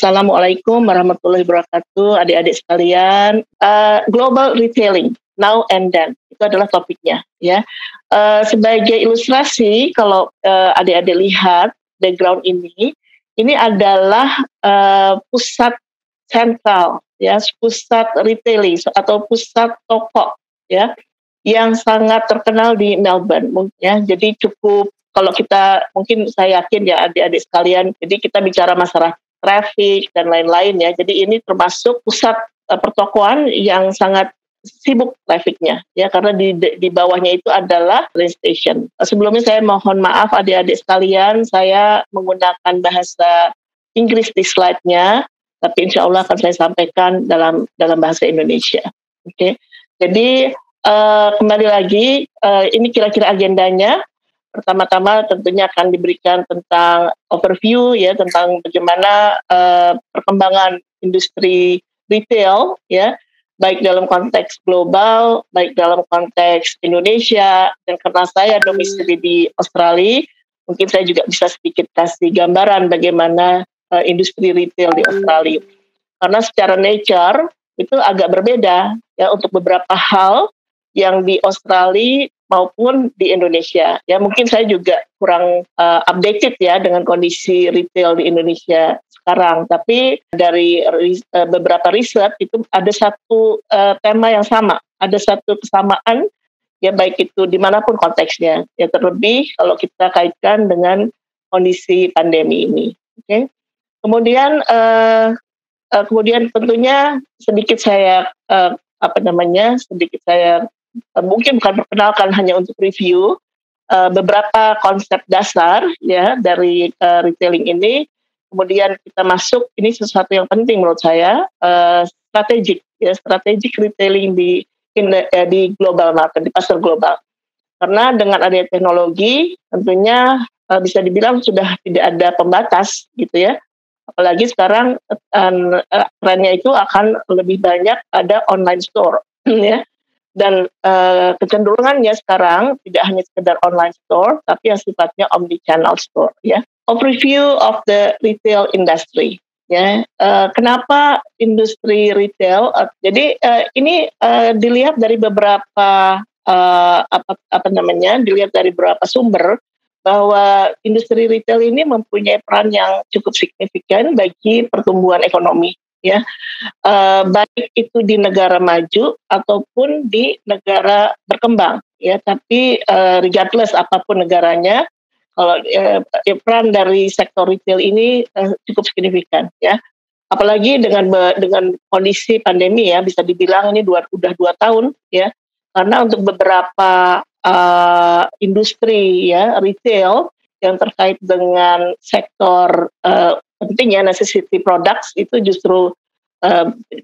Assalamualaikum warahmatullahi wabarakatuh, adik-adik sekalian. Global retailing, now and then, itu adalah topiknya, ya. Sebagai ilustrasi, kalau adik-adik lihat background ini adalah pusat sentral, ya, pusat retailing atau pusat toko, ya, yang sangat terkenal di Melbourne, ya. Jadi cukup, kalau kita, mungkin saya yakin ya adik-adik sekalian, jadi kita bicara masalah traffic dan lain-lain ya. Jadi ini termasuk pusat pertokoan yang sangat sibuk trafficnya ya, karena di bawahnya itu adalah train station. Sebelumnya saya mohon maaf adik-adik sekalian, saya menggunakan bahasa Inggris di slide-nya, tapi insya Allah akan saya sampaikan dalam bahasa Indonesia. Oke. Jadi kembali lagi, ini kira-kira agendanya. Pertama-tama tentunya akan diberikan tentang overview ya, tentang bagaimana perkembangan industri retail ya, baik dalam konteks global, baik dalam konteks Indonesia, dan karena saya domisili di Australia, mungkin saya juga bisa sedikit kasih gambaran bagaimana industri retail di Australia. Karena secara nature itu agak berbeda ya untuk beberapa hal yang di Australia maupun di Indonesia. Ya, mungkin saya juga kurang updated ya dengan kondisi retail di Indonesia sekarang. Tapi dari beberapa riset itu ada satu tema yang sama, ada satu kesamaan ya, baik itu dimanapun konteksnya. Ya, terlebih kalau kita kaitkan dengan kondisi pandemi ini. Oke. Kemudian tentunya sedikit saya mungkin bukan perkenalkan, hanya untuk review beberapa konsep dasar ya dari retailing ini. Kemudian kita masuk, ini sesuatu yang penting menurut saya, strategic retailing di global market, di pasar global. Karena dengan adanya teknologi tentunya bisa dibilang sudah tidak ada pembatas gitu ya. Apalagi sekarang trennya itu akan lebih banyak ada online store ya. Dan kecenderungannya sekarang tidak hanya sekedar online store, tapi yang sifatnya omni-channel store ya. Overview of the retail industry ya. Kenapa industri retail? Jadi ini dilihat dari beberapa dilihat dari beberapa sumber, bahwa industri retail ini mempunyai peran yang cukup signifikan bagi pertumbuhan ekonomi ya, baik itu di negara maju ataupun di negara berkembang ya. Tapi regardless apapun negaranya, kalau peran dari sektor retail ini cukup signifikan ya. Apalagi dengan kondisi pandemi ya, bisa dibilang ini udah 2 tahun ya. Karena untuk beberapa industri ya retail yang terkait dengan sektor penting ya, necessity products, itu justru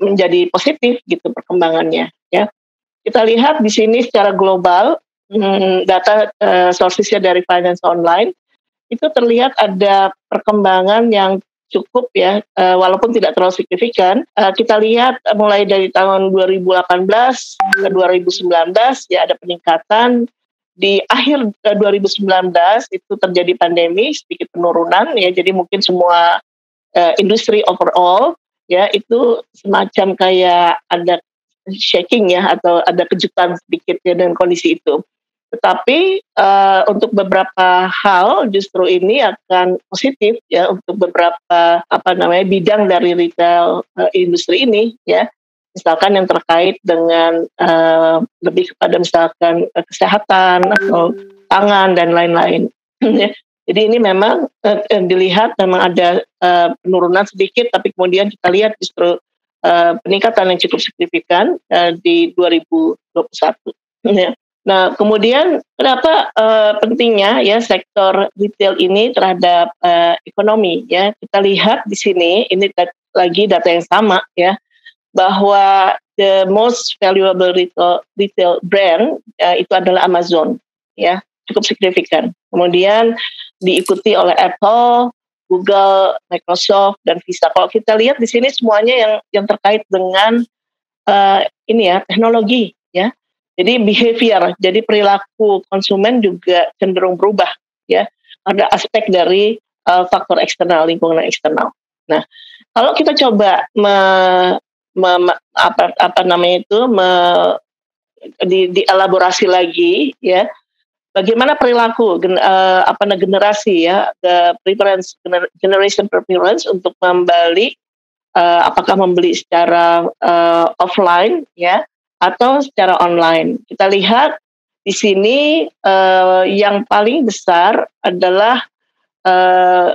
menjadi positif gitu perkembangannya ya. Kita lihat di sini secara global, data sourcesnya dari Finance Online, itu terlihat ada perkembangan yang cukup ya, walaupun tidak terlalu signifikan. Kita lihat mulai dari tahun 2018 ke 2019 ya, ada peningkatan. Di akhir 2019 itu terjadi pandemi, sedikit penurunan ya, jadi mungkin semua industri overall ya itu semacam kayak ada shaking ya, atau ada kejutan sedikit ya dengan kondisi itu. Tetapi untuk beberapa hal justru ini akan positif ya untuk beberapa bidang dari retail industri ini ya. Misalkan yang terkait dengan lebih kepada misalkan kesehatan atau pangan dan lain-lain. Jadi ini memang dilihat memang ada penurunan sedikit, tapi kemudian kita lihat justru peningkatan yang cukup signifikan di 2021. Ya. Nah, kemudian kenapa pentingnya ya sektor retail ini terhadap ekonomi ya? Kita lihat di sini, ini lagi data yang sama ya, bahwa the most valuable retail brand itu adalah Amazon ya, cukup signifikan. Kemudian diikuti oleh Apple, Google, Microsoft, dan Visa. Kalau kita lihat di sini semuanya yang terkait dengan teknologi ya. Jadi behavior, jadi perilaku konsumen juga cenderung berubah ya. Ada aspek dari faktor eksternal, lingkungan eksternal. Nah, Kalau kita coba apa namanya itu dielaborasi lagi ya, bagaimana perilaku generasi ya, generation preference untuk membeli, apakah membeli secara offline ya atau secara online. Kita lihat di sini yang paling besar adalah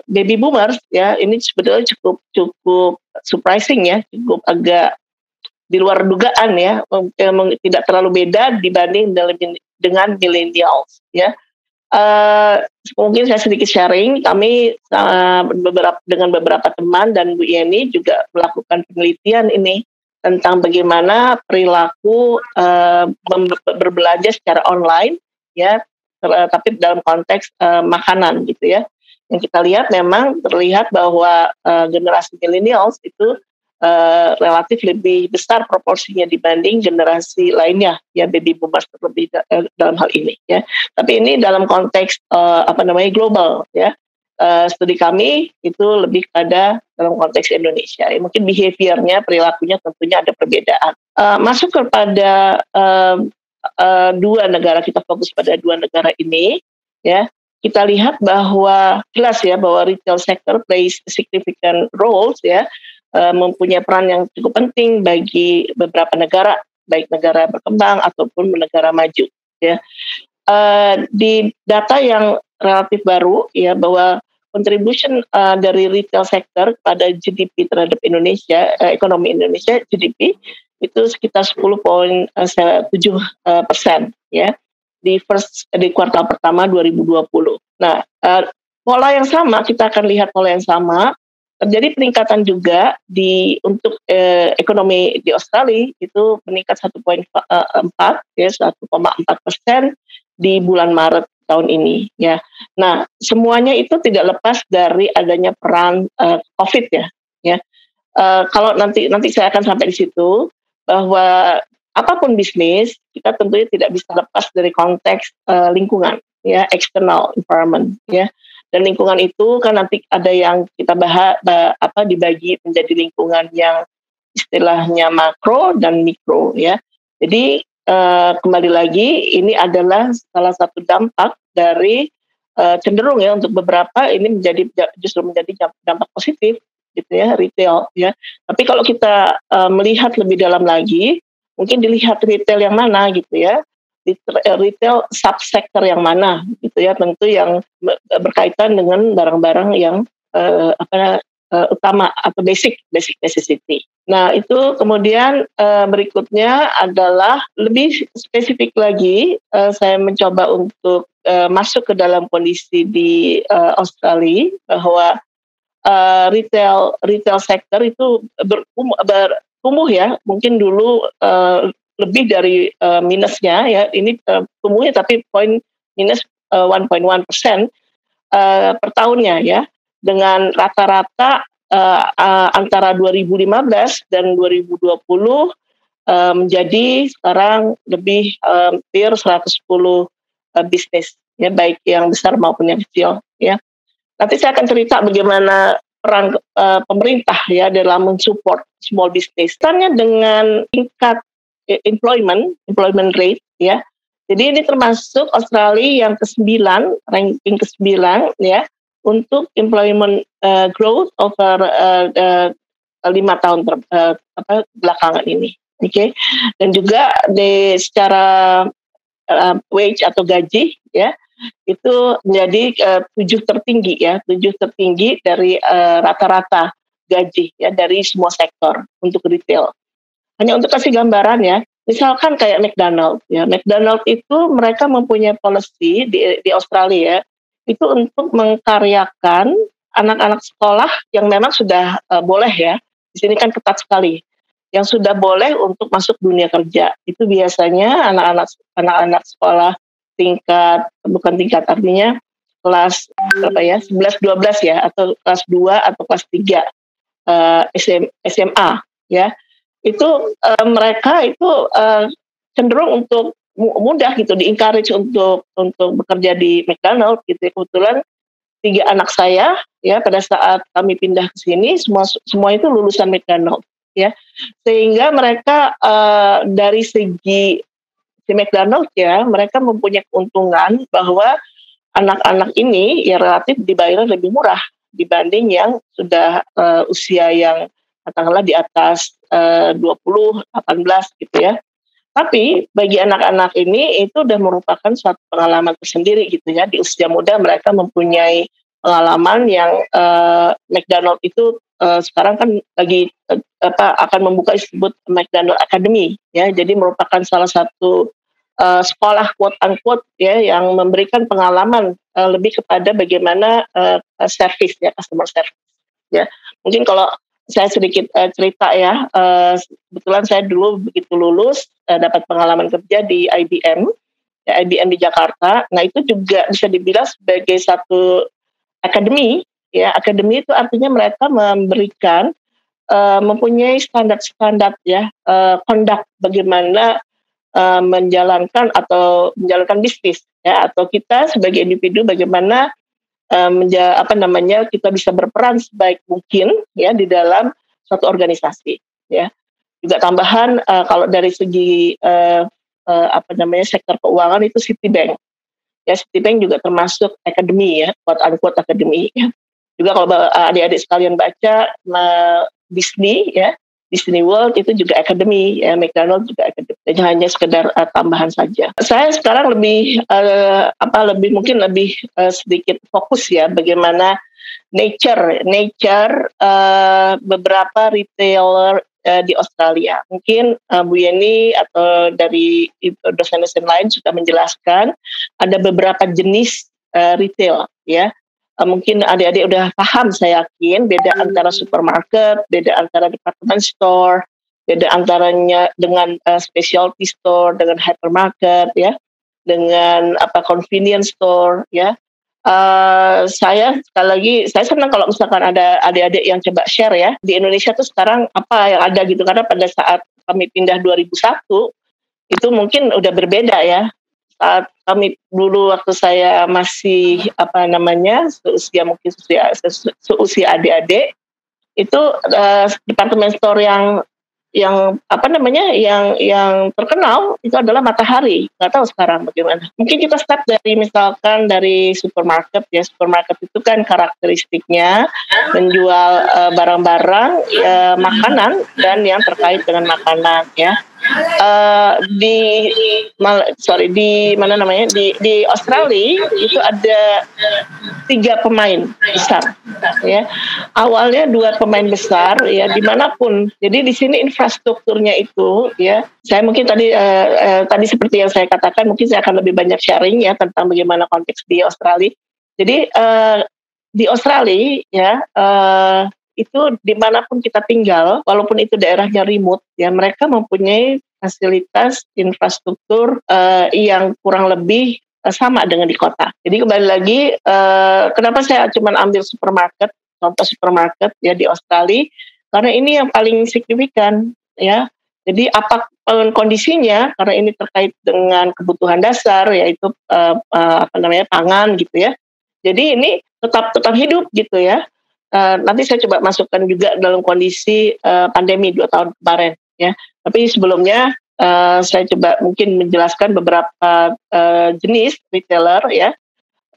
baby boomers ya. Ini sebetulnya cukup cukup surprising ya, cukup agak di luar dugaan ya, tidak terlalu beda dibanding dengan millennials ya. Mungkin saya sedikit sharing, kami dengan beberapa teman dan Bu Yeni juga melakukan penelitian ini tentang bagaimana perilaku berbelanja secara online ya, tapi dalam konteks makanan gitu ya. Yang kita lihat memang terlihat bahwa generasi millennials itu relatif lebih besar proporsinya dibanding generasi lainnya ya, baby boomers terlebih dalam hal ini ya. Tapi ini dalam konteks global ya. Studi kami itu lebih pada dalam konteks Indonesia ya. Mungkin behaviornya, perilakunya tentunya ada perbedaan. Masuk kepada dua negara, kita fokus pada dua negara ini ya. Kita lihat bahwa jelas ya bahwa retail sector plays significant roles ya, mempunyai peran yang cukup penting bagi beberapa negara, baik negara berkembang ataupun negara maju ya. Di data yang relatif baru ya, bahwa contribution dari retail sector pada GDP terhadap Indonesia, ekonomi Indonesia GDP itu sekitar 10,7% ya di kuartal pertama 2020. Nah, pola yang sama, kita akan lihat pola yang sama terjadi peningkatan juga untuk ekonomi di Australia, itu meningkat 1,4 ya, 1,4% di bulan Maret tahun ini ya. Nah, semuanya itu tidak lepas dari adanya peran COVID ya. Kalau nanti saya akan sampai di situ, bahwa apapun bisnis kita tentunya tidak bisa lepas dari konteks lingkungan ya, external environment ya. Dan lingkungan itu kan nanti ada yang kita bahas dibagi menjadi lingkungan yang istilahnya makro dan mikro ya. Jadi kembali lagi, ini adalah salah satu dampak dari cenderung ya untuk beberapa ini justru menjadi dampak positif gitu ya, retail ya. Tapi kalau kita melihat lebih dalam lagi, mungkin dilihat retail yang mana gitu ya. Retail subsektor yang mana gitu ya, tentu yang berkaitan dengan barang-barang yang utama atau basic necessity. Nah, itu kemudian berikutnya adalah lebih spesifik lagi, saya mencoba untuk masuk ke dalam kondisi di Australia, bahwa retail sector itu bertumbuh ya, mungkin dulu lebih dari minusnya ya, ini tumbuhnya tapi minus 1,1% per tahunnya ya, dengan rata-rata antara 2015 dan 2020 menjadi sekarang lebih hampir 110 bisnis ya, baik yang besar maupun yang kecil ya. Nanti saya akan cerita bagaimana peran pemerintah ya dalam mensupport small business. Tanya dengan tingkat employment rate ya. Jadi ini termasuk Australia yang ke-9, ranking ke-9 ya, untuk employment growth over 5 tahun belakangan ini. Oke. Dan juga secara wage atau gaji ya, itu menjadi 7 tertinggi dari rata-rata gaji ya dari semua sektor untuk retail. Hanya untuk kasih gambaran ya, misalkan kayak McDonald's ya. McDonald's itu mereka mempunyai policy di Australia ya, itu untuk mengkaryakan anak-anak sekolah yang memang sudah boleh ya. Di sini kan ketat sekali. Yang sudah boleh untuk masuk dunia kerja. Itu biasanya anak-anak sekolah artinya kelas berapa ya? 11 12 ya, atau kelas 2 atau kelas 3 SMA ya. Itu mereka itu cenderung untuk mudah gitu, di-encourage untuk bekerja di McDonald's gitu. Kebetulan 3 anak saya ya pada saat kami pindah ke sini semua itu lulusan McDonald ya. Sehingga mereka dari segi si McDonald ya, mereka mempunyai keuntungan bahwa anak-anak ini ya relatif dibayar lebih murah dibanding yang sudah usia yang katakanlah di atas 20, 18 gitu ya. Tapi bagi anak-anak ini itu udah merupakan suatu pengalaman tersendiri gitu ya. Di usia muda mereka mempunyai pengalaman yang McDonald itu sekarang kan lagi akan membuka disebut McDonald Academy ya. Jadi merupakan salah satu sekolah quote unquote ya yang memberikan pengalaman lebih kepada bagaimana service ya, customer service ya. Mungkin kalau saya sedikit cerita ya, kebetulan saya dulu begitu lulus dapat pengalaman kerja di IBM, ya, IBM di Jakarta. Nah itu juga bisa dibilang sebagai satu akademi, ya akademi itu artinya mereka memberikan mempunyai standar-standar ya, conduct bagaimana menjalankan bisnis, ya atau kita sebagai individu bagaimana kita bisa berperan sebaik mungkin ya di dalam suatu organisasi ya. Juga tambahan kalau dari segi sektor keuangan itu Citibank. Ya Citibank juga termasuk akademi ya, quote unquote akademi ya. Juga kalau adik-adik sekalian baca Disney ya, Disney World itu juga akademi, ya McDonald juga akademi. Jadi hanya sekedar tambahan saja. Saya sekarang lebih sedikit fokus ya bagaimana nature beberapa retailer di Australia. Mungkin Bu Yeni atau dari dosen-dosen lain sudah menjelaskan ada beberapa jenis retail ya. Mungkin adik-adik udah paham saya yakin beda antara supermarket, beda antara department store, beda antaranya dengan specialty store, dengan hypermarket ya, dengan convenience store ya. Saya sekali lagi saya senang kalau misalkan ada adik-adik yang coba share ya di Indonesia tuh sekarang apa yang ada gitu, karena pada saat kami pindah 2001 itu mungkin udah berbeda ya. Saat kami dulu waktu saya masih seusia adik-adik itu departemen store yang terkenal itu adalah Matahari. Nggak tahu sekarang bagaimana. Mungkin kita start dari supermarket ya. Supermarket itu kan karakteristiknya menjual barang-barang makanan dan yang terkait dengan makanan ya. Di Australia itu ada 3 pemain besar ya. Awalnya 2 pemain besar ya dimanapun. Jadi di sini infrastrukturnya itu ya. Saya mungkin tadi seperti yang saya katakan, mungkin saya akan lebih banyak sharing ya tentang bagaimana konteks di Australia. Jadi di Australia ya itu dimanapun kita tinggal, walaupun itu daerahnya remote, ya mereka mempunyai fasilitas infrastruktur yang kurang lebih sama dengan di kota. Jadi kembali lagi, kenapa saya cuma ambil contoh supermarket ya di Australia, karena ini yang paling signifikan ya. Jadi apapun kondisinya, karena ini terkait dengan kebutuhan dasar, yaitu pangan gitu ya. Jadi ini tetap hidup gitu ya. Nanti saya coba masukkan juga dalam kondisi pandemi 2 tahun kemarin ya. Tapi sebelumnya saya coba mungkin menjelaskan beberapa jenis retailer ya.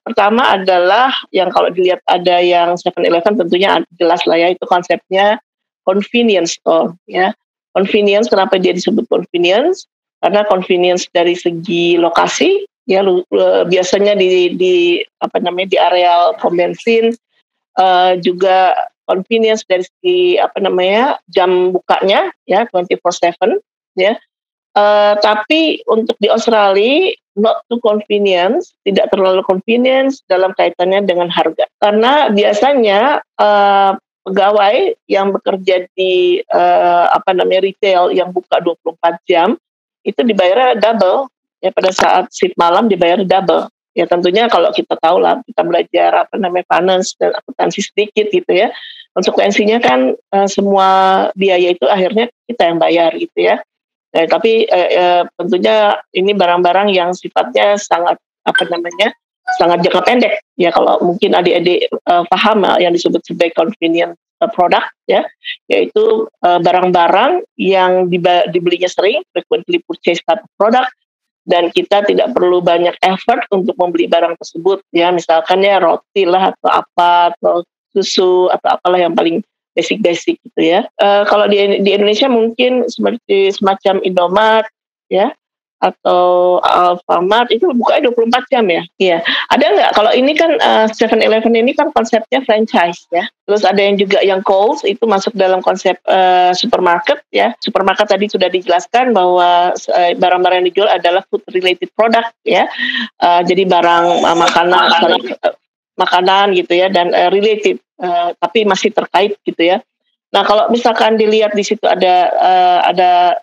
Pertama adalah yang kalau dilihat ada yang 7-Eleven tentunya jelas lah ya, itu konsepnya convenience store ya. Convenience, kenapa dia disebut convenience? Karena convenience dari segi lokasi ya, biasanya di areal pom bensin. Juga convenience dari segi jam bukanya ya 24/7 ya. Tapi untuk di Australia not too convenience, tidak terlalu convenience dalam kaitannya dengan harga. Karena biasanya pegawai yang bekerja di retail yang buka 24 jam itu dibayar double ya, pada saat shift malam dibayar double. Ya tentunya kalau kita tahu lah, kita belajar finance dan akuntansi sedikit gitu ya. Konsekuensinya kan semua biaya itu akhirnya kita yang bayar gitu ya. Tapi tentunya ini barang-barang yang sifatnya sangat sangat jangka pendek ya, kalau mungkin adik-adik paham yang disebut sebagai convenient product ya, yaitu barang-barang yang dibelinya sering, frequently purchased type of product, dan kita tidak perlu banyak effort untuk membeli barang tersebut ya, misalkan ya roti lah atau apa, atau susu atau apalah yang paling basic gitu ya. Kalau di Indonesia mungkin seperti semacam Indomaret ya, atau Alfamart itu bukanya 24 jam ya. Iya. Ada nggak? Kalau ini kan 7-Eleven ini kan konsepnya franchise ya. Terus ada yang juga yang Coles itu masuk dalam konsep supermarket ya. Supermarket tadi sudah dijelaskan bahwa barang-barang yang dijual adalah food related product ya. Jadi barang makanan gitu ya, dan related tapi masih terkait gitu ya. Nah, kalau misalkan dilihat di situ ada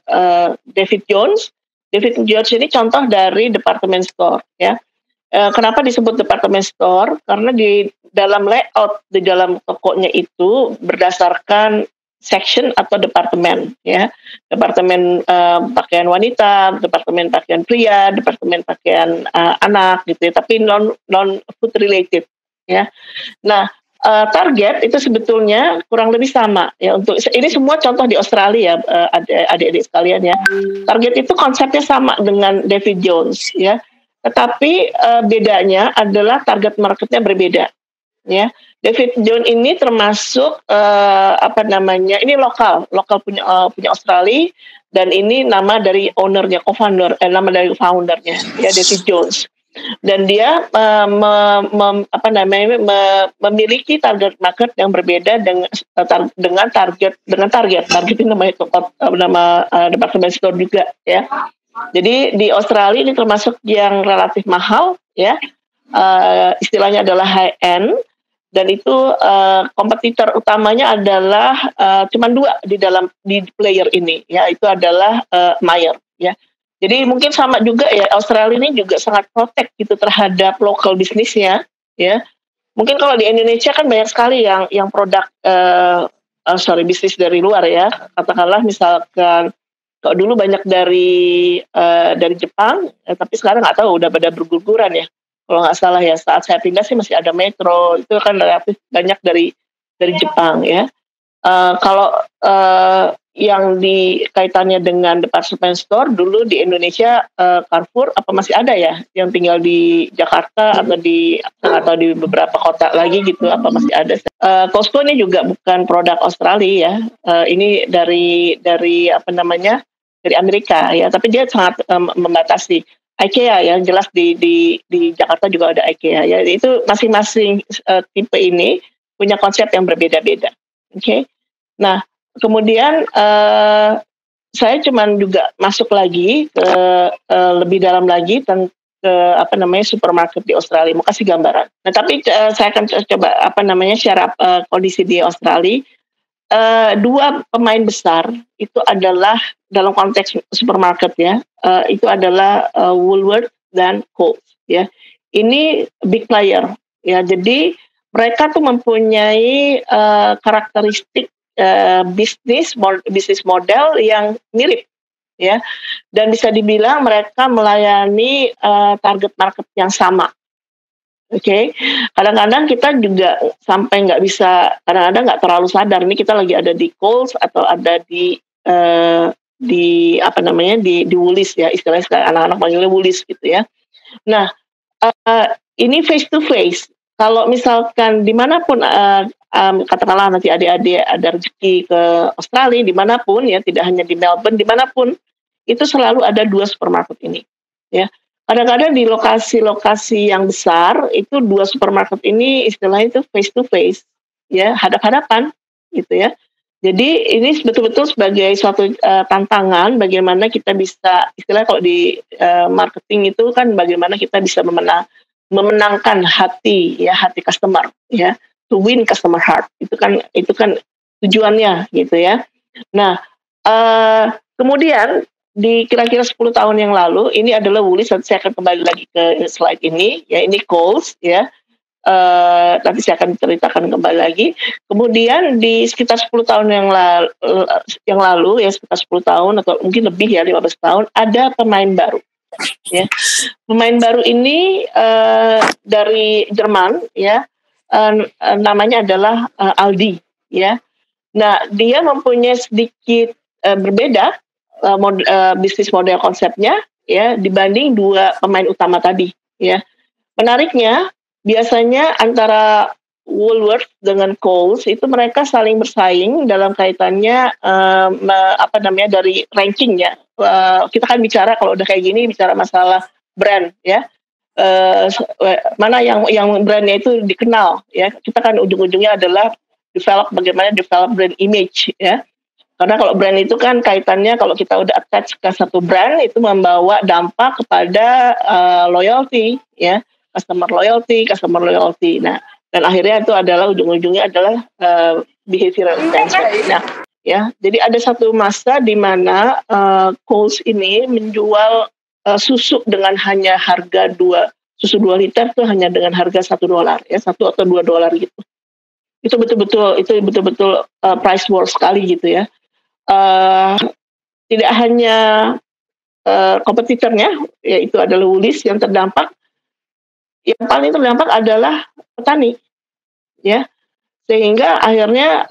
David Jones. David Jones ini contoh dari department store ya. Kenapa disebut department store? Karena di dalam layout di dalam tokonya itu berdasarkan section atau departemen ya. Departemen pakaian wanita, departemen pakaian pria, departemen pakaian anak gitu ya, tapi non food related ya. Nah, Target itu sebetulnya kurang lebih sama ya. Untuk ini semua contoh di Australia ya, adik-adik sekalian ya. Target itu konsepnya sama dengan David Jones ya, tetapi bedanya adalah target marketnya berbeda ya. David Jones ini termasuk ini lokal punya Australia, dan ini nama dari ownernya, nama dari foundernya ya, David Jones. Dan dia memiliki target market yang berbeda dengan target ini namanya nama department store juga ya. Jadi di Australia ini termasuk yang relatif mahal ya, istilahnya adalah high end, dan itu kompetitor utamanya adalah cuma 2 di player ini ya, itu adalah Myer ya. Jadi mungkin sama juga ya, Australia ini juga sangat protect gitu terhadap local bisnisnya ya. Mungkin kalau di Indonesia kan banyak sekali yang produk bisnis dari luar ya. Katakanlah misalkan kalau dulu banyak dari Jepang, tapi sekarang nggak tahu udah pada berguguran ya. Kalau nggak salah ya, saat saya pindah sih masih ada Metro, itu kan relatif banyak dari Jepang ya. Kalau yang di kaitannya dengan department store dulu di Indonesia, Carrefour apa masih ada ya yang tinggal di Jakarta atau di beberapa kota lagi gitu, apa masih ada? Costco ini juga bukan produk Australia ya, ini dari dari Amerika ya, tapi dia sangat membatasi. IKEA ya, jelas di Jakarta juga ada IKEA ya, itu masing-masing tipe ini punya konsep yang berbeda-beda. Oke. Nah, kemudian saya cuman juga masuk lagi ke lebih dalam lagi ke supermarket di Australia. Mau kasih gambaran. Nah, tapi saya akan coba share kondisi di Australia. 2 pemain besar itu adalah dalam konteks supermarket ya. Itu adalah Woolworths dan Coles ya. Ini big player ya. Jadi mereka tuh mempunyai karakteristik bisnis model yang mirip ya, dan bisa dibilang mereka melayani target market yang sama. Oke. Kadang-kadang kita juga sampai kadang-kadang nggak terlalu sadar ini kita lagi ada di Coles atau ada di Woolies ya, istilahnya anak-anak panggilnya Woolies gitu ya. Nah, ini face to face. Kalau misalkan dimanapun, katakanlah nanti adik-adik ada rezeki ke Australia, dimanapun ya, tidak hanya di Melbourne, dimanapun, itu selalu ada 2 supermarket ini. Ya, kadang-kadang di lokasi-lokasi yang besar, itu 2 supermarket ini istilahnya itu face to face, ya, hadap-hadapan, gitu ya. Jadi ini betul-betul sebagai suatu tantangan, bagaimana kita bisa, istilahnya kalau di marketing itu kan bagaimana kita bisa memenangkan hati customer ya, to win customer heart, itu kan tujuannya gitu ya. Nah, kemudian di kira-kira 10 tahun yang lalu ini adalah Woolies, saya akan kembali lagi ke slide ini ya, ini Coles ya. Nanti saya akan ceritakan kembali lagi. Kemudian di sekitar 10 tahun yang lalu ya, sekitar 10 tahun atau mungkin lebih ya, 15 tahun, ada pemain baru Ya, pemain baru ini dari Jerman, ya, namanya adalah Aldi, ya. Nah, dia mempunyai sedikit berbeda bisnis model konsepnya, ya, dibanding dua pemain utama tadi, ya. Menariknya, biasanya antara Woolworths dengan Coles itu mereka saling bersaing dalam kaitannya apa namanya dari rankingnya. Kita kan bicara kalau udah kayak gini bicara masalah brand, ya. Mana yang brandnya itu dikenal, ya. Kita kan ujung-ujungnya adalah bagaimana develop brand image, ya. Karena kalau brand itu kan kaitannya kalau kita udah attach ke satu brand itu membawa dampak kepada loyalty, ya, customer loyalty. Nah, dan akhirnya itu adalah ujung-ujungnya adalah behavioral intention. Nah, ya, jadi ada satu masa di mana Coles ini menjual susu dengan hanya harga susu 2 liter tuh hanya dengan harga $1, ya, $1 atau $2 gitu. Itu betul-betul price war sekali gitu, ya. Tidak hanya kompetitornya, yaitu adalah Woolies yang terdampak, yang paling terdampak adalah petani, ya, sehingga akhirnya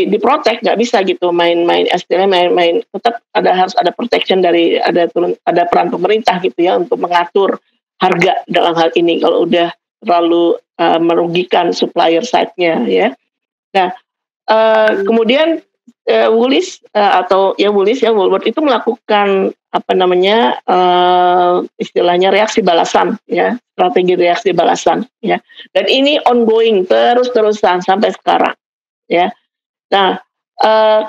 diprotek, nggak bisa gitu main tetap harus ada protection dari ada peran pemerintah gitu ya untuk mengatur harga dalam hal ini kalau udah terlalu merugikan supplier side-nya, ya. Nah, kemudian Woolies Woolworth itu melakukan apa namanya istilahnya reaksi balasan, ya, strategi reaksi balasan, ya, dan ini ongoing terus-terusan sampai sekarang, ya. Nah,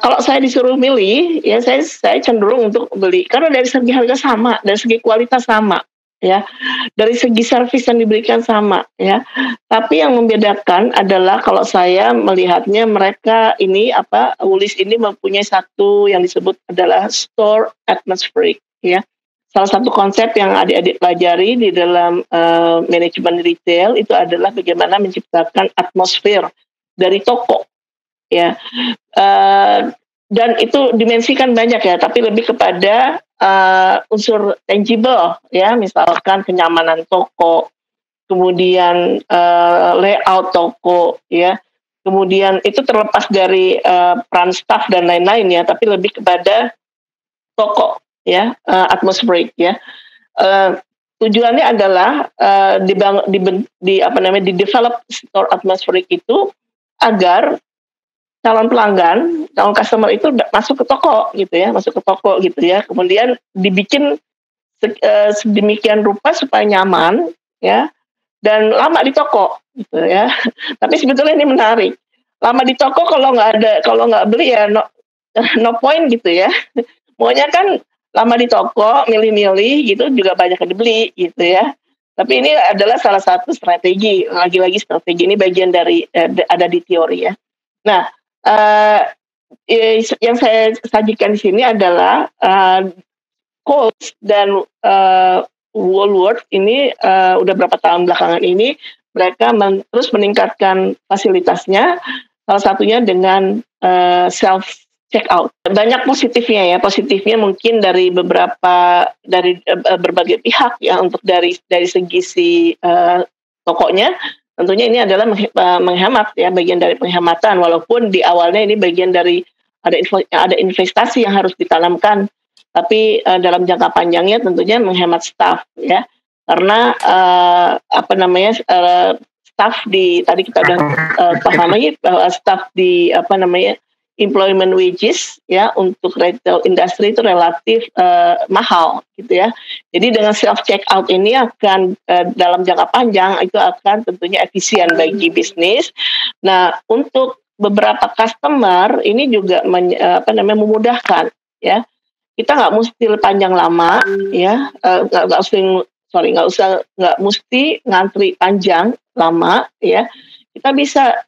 kalau saya disuruh milih, ya saya cenderung untuk beli karena dari segi harga sama, dari segi kualitas sama, ya, dari segi servis yang diberikan sama, ya. Tapi yang membedakan adalah kalau saya melihatnya mereka ini Woolies ini mempunyai satu yang disebut adalah store atmospheric, ya. Salah satu konsep yang adik-adik pelajari di dalam manajemen retail itu adalah bagaimana menciptakan atmosfer dari toko, ya. Dan itu dimensikan banyak ya, tapi lebih kepada unsur tangible, ya, misalkan kenyamanan toko, kemudian layout toko, ya, kemudian itu terlepas dari peran staff dan lain-lain ya, tapi lebih kepada toko, ya, atmosferik, ya. Tujuannya adalah di develop store atmosferik itu agar calon customer itu masuk ke toko gitu ya, kemudian dibikin sedemikian rupa supaya nyaman, ya, dan lama di toko gitu ya. Tapi sebetulnya ini menarik, lama di toko kalau nggak beli ya no point gitu ya. Maunya kan lama di toko, milih-milih gitu juga banyak yang dibeli gitu ya. Tapi ini adalah salah satu strategi, lagi-lagi strategi ini bagian dari ada di teori, ya. Nah, yang saya sajikan di sini adalah Coles dan Woolworths ini udah berapa tahun belakangan ini mereka terus meningkatkan fasilitasnya, salah satunya dengan self checkout. Banyak positifnya ya, positifnya mungkin dari berbagai pihak ya, untuk dari segi tokonya. Tentunya ini adalah menghemat ya, bagian dari penghematan, walaupun di awalnya ini bagian dari ada investasi yang harus ditanamkan, tapi dalam jangka panjangnya tentunya menghemat staff ya, karena staff tadi kita udah pahami bahwa staff di employment wages ya untuk retail industry itu relatif mahal gitu ya. Jadi dengan self check out ini akan dalam jangka panjang itu akan tentunya efisien bagi bisnis. Nah, untuk beberapa customer ini juga memudahkan ya. Kita nggak mesti panjang lama ya, nggak mesti ngantri panjang lama ya. Kita bisa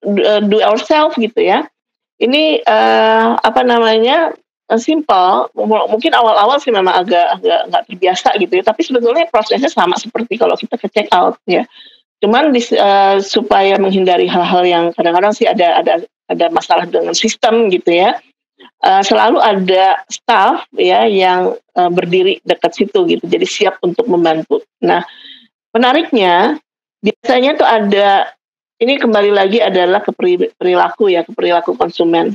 do ourselves gitu ya. Ini simple. Mungkin awal-awal sih memang agak nggak terbiasa gitu ya. Tapi sebetulnya prosesnya sama seperti kalau kita ke check out ya. Cuman supaya menghindari hal-hal yang kadang-kadang sih ada masalah dengan sistem gitu ya. selalu ada staff ya yang berdiri dekat situ gitu, jadi siap untuk membantu. Nah, menariknya biasanya tuh ada, ini kembali lagi adalah ke perilaku ya, ke perilaku konsumen.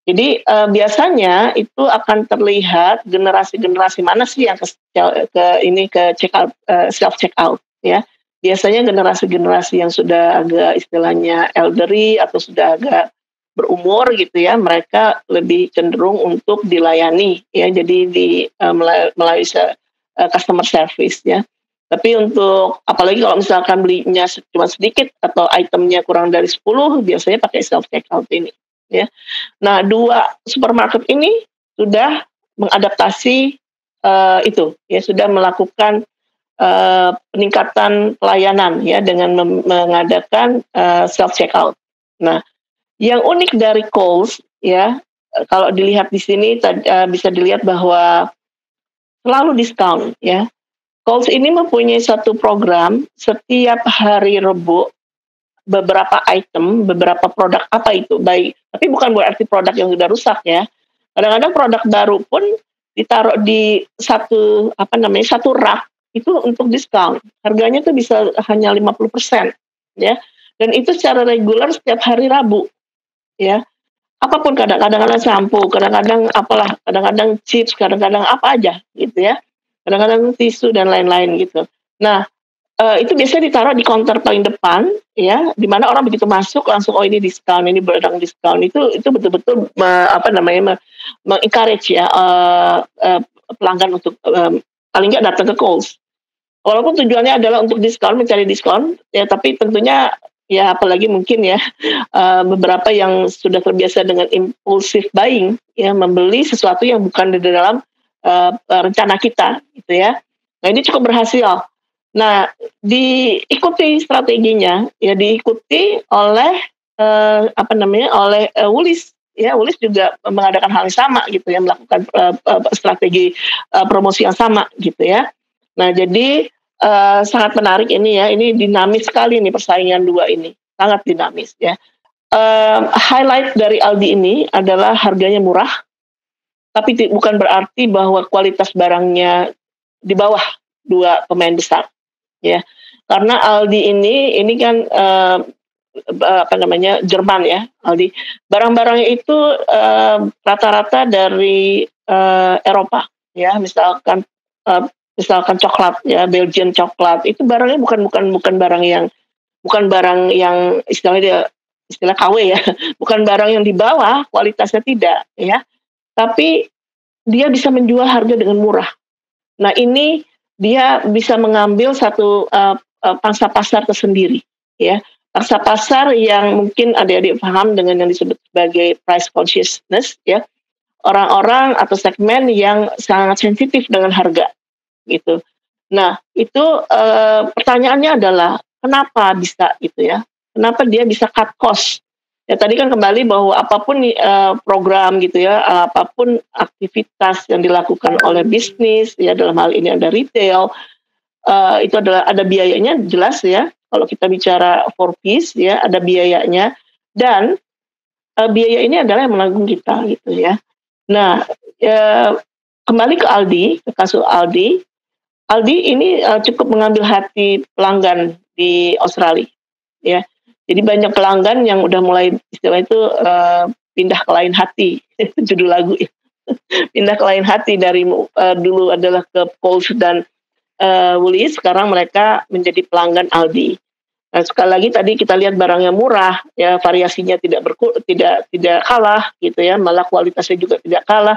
Jadi biasanya itu akan terlihat generasi-generasi mana sih yang ke check out, self check out ya. Biasanya generasi-generasi yang sudah agak istilahnya elderly atau sudah agak berumur gitu ya, mereka lebih cenderung untuk dilayani ya, jadi melalui customer service ya. Tapi untuk apalagi kalau misalkan belinya cuma sedikit atau itemnya kurang dari 10, biasanya pakai self checkout ini ya. Nah, 2 supermarket ini sudah mengadaptasi itu ya, sudah melakukan peningkatan pelayanan ya dengan mengadakan self checkout. Nah, yang unik dari Coles ya, kalau dilihat di sini bisa dilihat bahwa selalu diskon ya. Coles ini mempunyai satu program setiap hari Rebo, beberapa item, beberapa produk apa itu baik, tapi bukan berarti produk yang sudah rusak ya. Kadang-kadang produk baru pun ditaruh di satu rak itu untuk diskon. Harganya tuh bisa hanya 50% ya. Dan itu secara reguler setiap hari Rabu ya. Apapun, kadang-kadang sampo, kadang-kadang apalah, kadang-kadang chips, kadang-kadang apa aja gitu ya. Kadang-kadang tisu dan lain-lain gitu. Nah, itu biasanya ditaruh di counter paling depan ya, di mana orang begitu masuk langsung, oh ini diskon, ini barang diskon. Itu betul-betul encourage ya pelanggan untuk paling nggak datang ke Coles. Walaupun tujuannya adalah untuk diskon, mencari diskon ya, tapi tentunya ya apalagi mungkin ya beberapa yang sudah terbiasa dengan impulsive buying ya, membeli sesuatu yang bukan di dalam rencana kita gitu ya. Nah, ini cukup berhasil. Nah, diikuti strateginya ya, diikuti oleh oleh Woolies ya. Woolies juga mengadakan hal yang sama gitu ya, melakukan strategi promosi yang sama gitu ya. Nah, jadi sangat menarik ini ya, ini dinamis sekali nih persaingan dua ini, sangat dinamis ya. Highlight dari Aldi ini adalah harganya murah, tapi bukan berarti bahwa kualitas barangnya di bawah dua pemain besar ya. Karena Aldi ini kan Jerman ya, Aldi. Barang-barangnya itu rata-rata dari Eropa ya, misalkan coklat ya, Belgian coklat, itu barangnya bukan barang yang istilah KW ya, bukan barang yang di bawah kualitasnya, tidak ya, tapi dia bisa menjual harga dengan murah. Nah, ini dia bisa mengambil satu pangsa pasar tersendiri ya, pangsa pasar yang mungkin adik-adik paham dengan yang disebut sebagai price consciousness ya, orang-orang atau segmen yang sangat sensitif dengan harga gitu. Nah, itu pertanyaannya adalah kenapa bisa gitu ya? Kenapa dia bisa cut cost? Ya, tadi kan kembali bahwa apapun program gitu ya, apapun aktivitas yang dilakukan oleh bisnis ya, dalam hal ini ada retail, itu adalah ada biayanya jelas ya. Kalau kita bicara 4Ps ya, ada biayanya, dan biaya ini adalah yang menanggung kita gitu ya. Nah, kembali ke Aldi, ke kasus Aldi. Aldi ini cukup mengambil hati pelanggan di Australia ya. Jadi banyak pelanggan yang udah mulai istilah itu pindah ke lain hati, judul lagu ya. Pindah ke lain hati dari dulu adalah ke Coles dan Woolies, sekarang mereka menjadi pelanggan Aldi. Nah, sekali lagi tadi kita lihat barangnya murah ya, variasinya tidak kalah gitu ya, malah kualitasnya juga tidak kalah.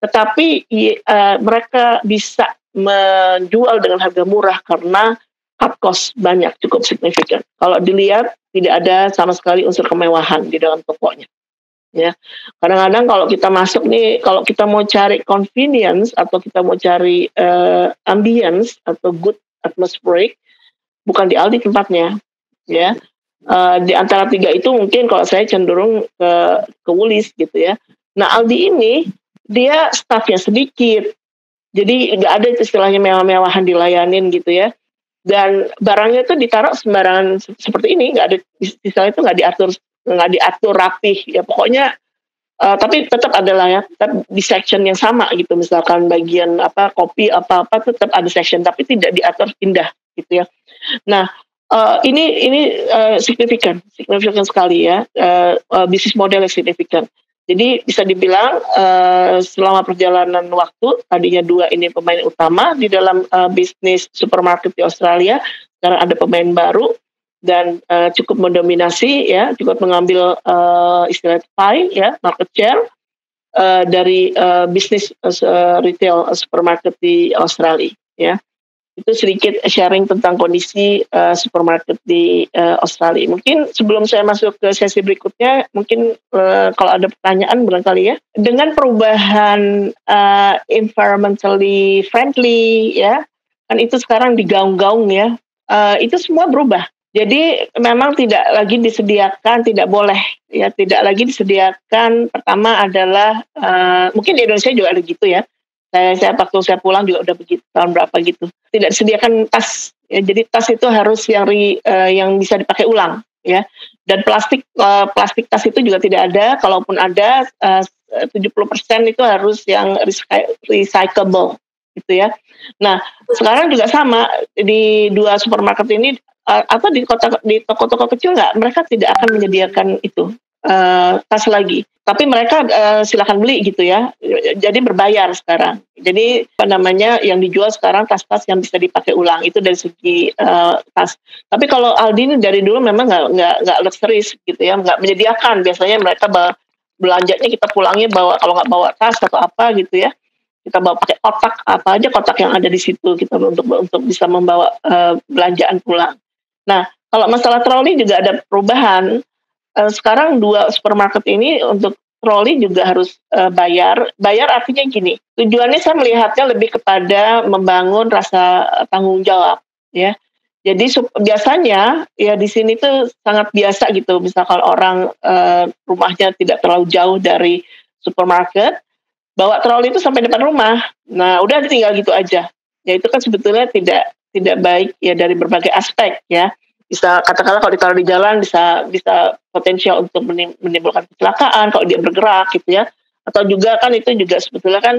Tetapi mereka bisa menjual dengan harga murah karena cut cost banyak, cukup signifikan. Kalau dilihat tidak ada sama sekali unsur kemewahan di dalam tokonya. Ya, kadang-kadang kalau kita masuk nih, kalau kita mau cari convenience atau kita mau cari ambience atau good atmospheric, bukan di Aldi tempatnya. Ya, di antara tiga itu mungkin kalau saya cenderung ke Woolies gitu ya. Nah, Aldi ini dia staffnya sedikit, jadi nggak ada istilahnya mewah-mewahan dilayanin gitu ya. Dan barangnya itu ditaruh sembarangan seperti ini, nggak ada istilahnya itu nggak diatur rapih ya. Pokoknya Tapi tetap adalah ya, tetap di section yang sama gitu. Misalkan bagian apa kopi apa-apa tetap ada section, tapi tidak diatur pindah gitu ya. Nah, ini signifikan signifikan sekali ya, bisnis model yang signifikan. Jadi bisa dibilang, selama perjalanan waktu, tadinya 2 ini pemain utama di dalam, bisnis supermarket di Australia, sekarang ada pemain baru dan, cukup mendominasi ya, cukup mengambil, istilahnya pie ya, market share, dari, bisnis, retail supermarket di Australia ya. Itu sedikit sharing tentang kondisi, supermarket di, Australia. Mungkin sebelum saya masuk ke sesi berikutnya, mungkin, kalau ada pertanyaan barangkali ya. Dengan perubahan, environmentally friendly ya, kan itu sekarang digaung-gaung ya, itu semua berubah. Jadi memang tidak lagi disediakan, tidak boleh ya, tidak lagi disediakan pertama adalah, mungkin di Indonesia juga ada gitu ya, saya waktu saya pulang juga udah begitu, tahun berapa gitu. Tidak disediakan tas, ya, jadi tas itu harus yang bisa dipakai ulang, ya. Dan plastik tas itu juga tidak ada, kalaupun ada 70% itu harus yang recyclable, gitu ya. Nah, sekarang juga sama di 2 supermarket ini atau di toko-toko kecil nggak, mereka tidak akan menyediakan itu tas lagi. Tapi mereka silakan beli gitu ya. Jadi berbayar sekarang. Jadi apa namanya yang dijual sekarang tas-tas yang bisa dipakai ulang itu dari segi tas. Tapi kalau Aldi ini dari dulu memang nggak luxuries gitu ya, nggak menyediakan. Biasanya mereka belanjanya kita pulangnya bawa kalau nggak bawa tas atau apa gitu ya. Kita bawa pakai kotak apa aja kotak yang ada di situ kita untuk bisa membawa belanjaan pulang. Nah kalau masalah troli juga ada perubahan. Sekarang 2 supermarket ini untuk troli juga harus, bayar. Bayar artinya gini, tujuannya saya melihatnya lebih kepada membangun rasa tanggung jawab, ya. Jadi biasanya ya di sini tuh sangat biasa gitu, misalkan orang, rumahnya tidak terlalu jauh dari supermarket, bawa troli itu sampai depan rumah. Nah, udah tinggal gitu aja. Ya itu kan sebetulnya tidak baik ya dari berbagai aspek ya. Bisa katakanlah kalau ditaruh di jalan bisa potensial untuk menimbulkan kecelakaan kalau dia bergerak gitu ya. Atau juga kan itu juga sebetulnya kan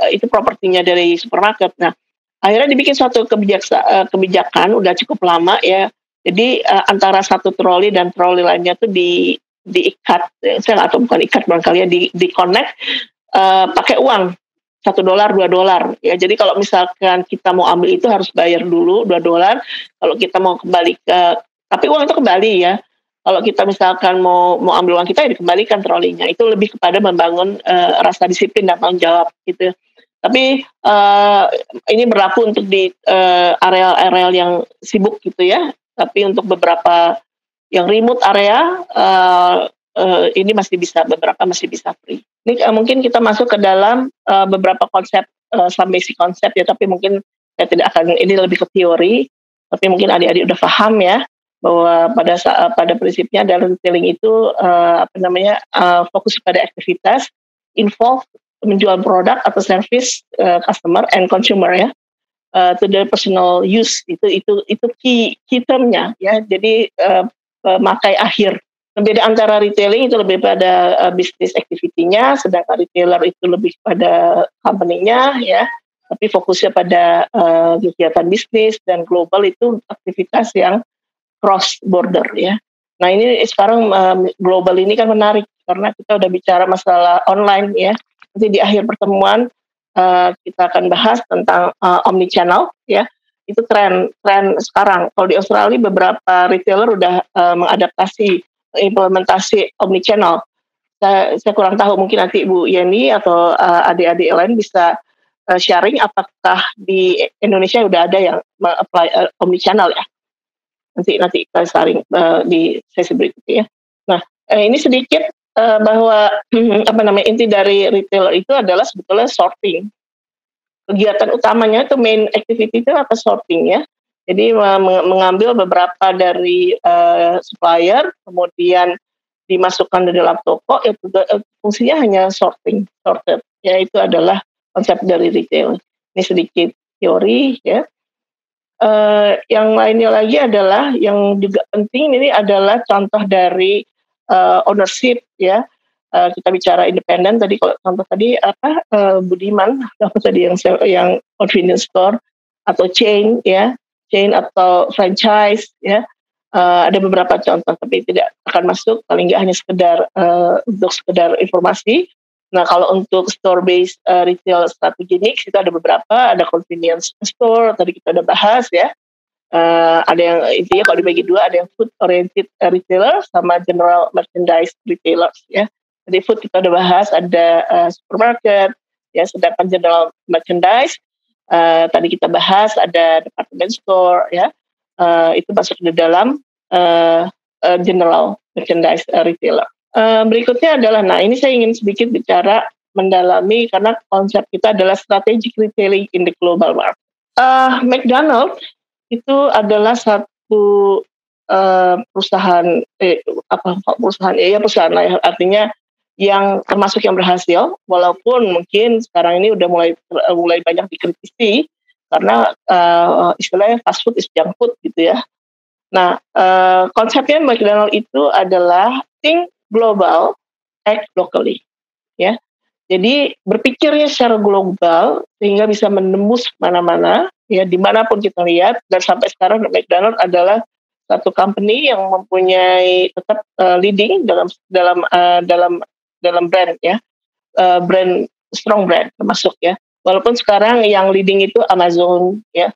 itu propertinya dari supermarket. Nah, akhirnya dibikin suatu kebijakan udah cukup lama ya. Jadi antara satu troli dan troli lainnya tuh diikat, saya nggak tahu bukan ikat barangkali ya di connect pakai uang $1, $2 ya. Jadi kalau misalkan kita mau ambil itu harus bayar dulu $2. Kalau kita mau kembali tapi uang itu kembali ya. Kalau kita misalkan mau ambil uang kita ya dikembalikan trolinya. Itu lebih kepada membangun rasa disiplin dan tanggung jawab gitu. Tapi ini berlaku untuk di area-area yang sibuk gitu ya. Tapi untuk beberapa yang remote area ini beberapa masih bisa free. Ini mungkin kita masuk ke dalam beberapa konsep, some basic konsep ya, tapi mungkin saya tidak akan, ini lebih ke teori, tapi mungkin adik-adik udah paham ya, bahwa pada prinsipnya dalam retailing itu fokus pada aktivitas, involve menjual produk atau service customer and consumer ya, to the personal use, itu key termnya ya, jadi makai akhir. Beda antara retailing itu lebih pada bisnis activity-nya, sedangkan retailer itu lebih pada company-nya ya, tapi fokusnya pada kegiatan bisnis, dan global itu aktivitas yang cross border ya. Nah ini sekarang global ini kan menarik karena kita udah bicara masalah online ya. Nanti di akhir pertemuan kita akan bahas tentang omnichannel ya. Itu tren sekarang. Kalau di Australia beberapa retailer udah mengadaptasi implementasi omnichannel. Saya kurang tahu, mungkin nanti Bu Yeni atau adik-adik lain bisa sharing apakah di Indonesia udah ada yang apply omnichannel ya. Nanti kita sharing di sesi berikutnya ya. Nah, ini sedikit bahwa inti dari retailer itu adalah sebetulnya sorting. Kegiatan utamanya itu main activity itu apa, sorting ya. Jadi mengambil beberapa dari supplier, kemudian dimasukkan di dalam toko, itu fungsinya hanya sorted. Ya itu adalah konsep dari retail. Ini sedikit teori ya. Yang lainnya lagi adalah yang juga penting ini adalah contoh dari ownership ya. kita bicara independen tadi, kalau contoh tadi Budiman apa tadi yang convenience store atau chain ya, chain atau franchise ya. Ada beberapa contoh tapi tidak akan masuk, paling nggak hanya sekedar untuk sekedar informasi. Nah kalau untuk store based retail strategic itu ada beberapa, ada convenience store tadi kita udah bahas ya. Ada yang intinya kalau dibagi dua, ada yang food oriented retailer sama general merchandise retailers ya. Jadi food kita udah bahas, ada supermarket ya, sedangkan general merchandise tadi kita bahas ada department store ya. Itu masuk di dalam general merchandise retailer. Berikutnya adalah, nah ini saya ingin sedikit bicara mendalami karena konsep kita adalah strategic retailing in the global market. McDonald's itu adalah satu perusahaan perusahaan lah ya, artinya yang termasuk yang berhasil, walaupun mungkin sekarang ini udah mulai banyak dikritisi karena istilahnya fast food is junk food gitu ya. Nah konsepnya McDonald's itu adalah think global, act locally ya. Jadi berpikirnya secara global sehingga bisa menembus mana-mana ya, dimanapun kita lihat, dan sampai sekarang McDonald's adalah satu company yang mempunyai tetap leading dalam brand ya, brand strong brand termasuk ya. Walaupun sekarang yang leading itu Amazon ya,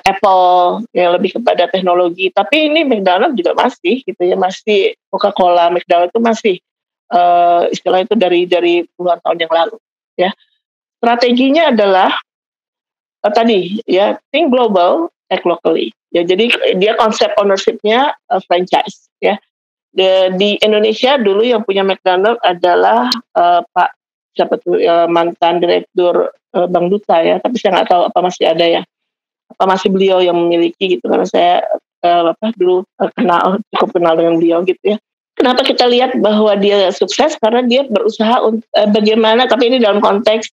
Apple yang lebih kepada teknologi, tapi ini McDonald's juga masih gitu ya, masih Coca-Cola, McDonald's itu masih istilah itu dari puluhan tahun yang lalu ya. Strateginya adalah tadi ya, think global, act locally ya. Jadi dia konsep ownership-nya franchise ya. Di Indonesia dulu yang punya McDonald's adalah Pak siapa tuh mantan direktur Bank Duta ya, tapi saya nggak tahu apa masih ada ya, apa masih beliau yang memiliki gitu, karena saya dulu cukup kenal dengan beliau gitu ya. Kenapa kita lihat bahwa dia sukses? Karena dia berusaha untuk bagaimana, tapi ini dalam konteks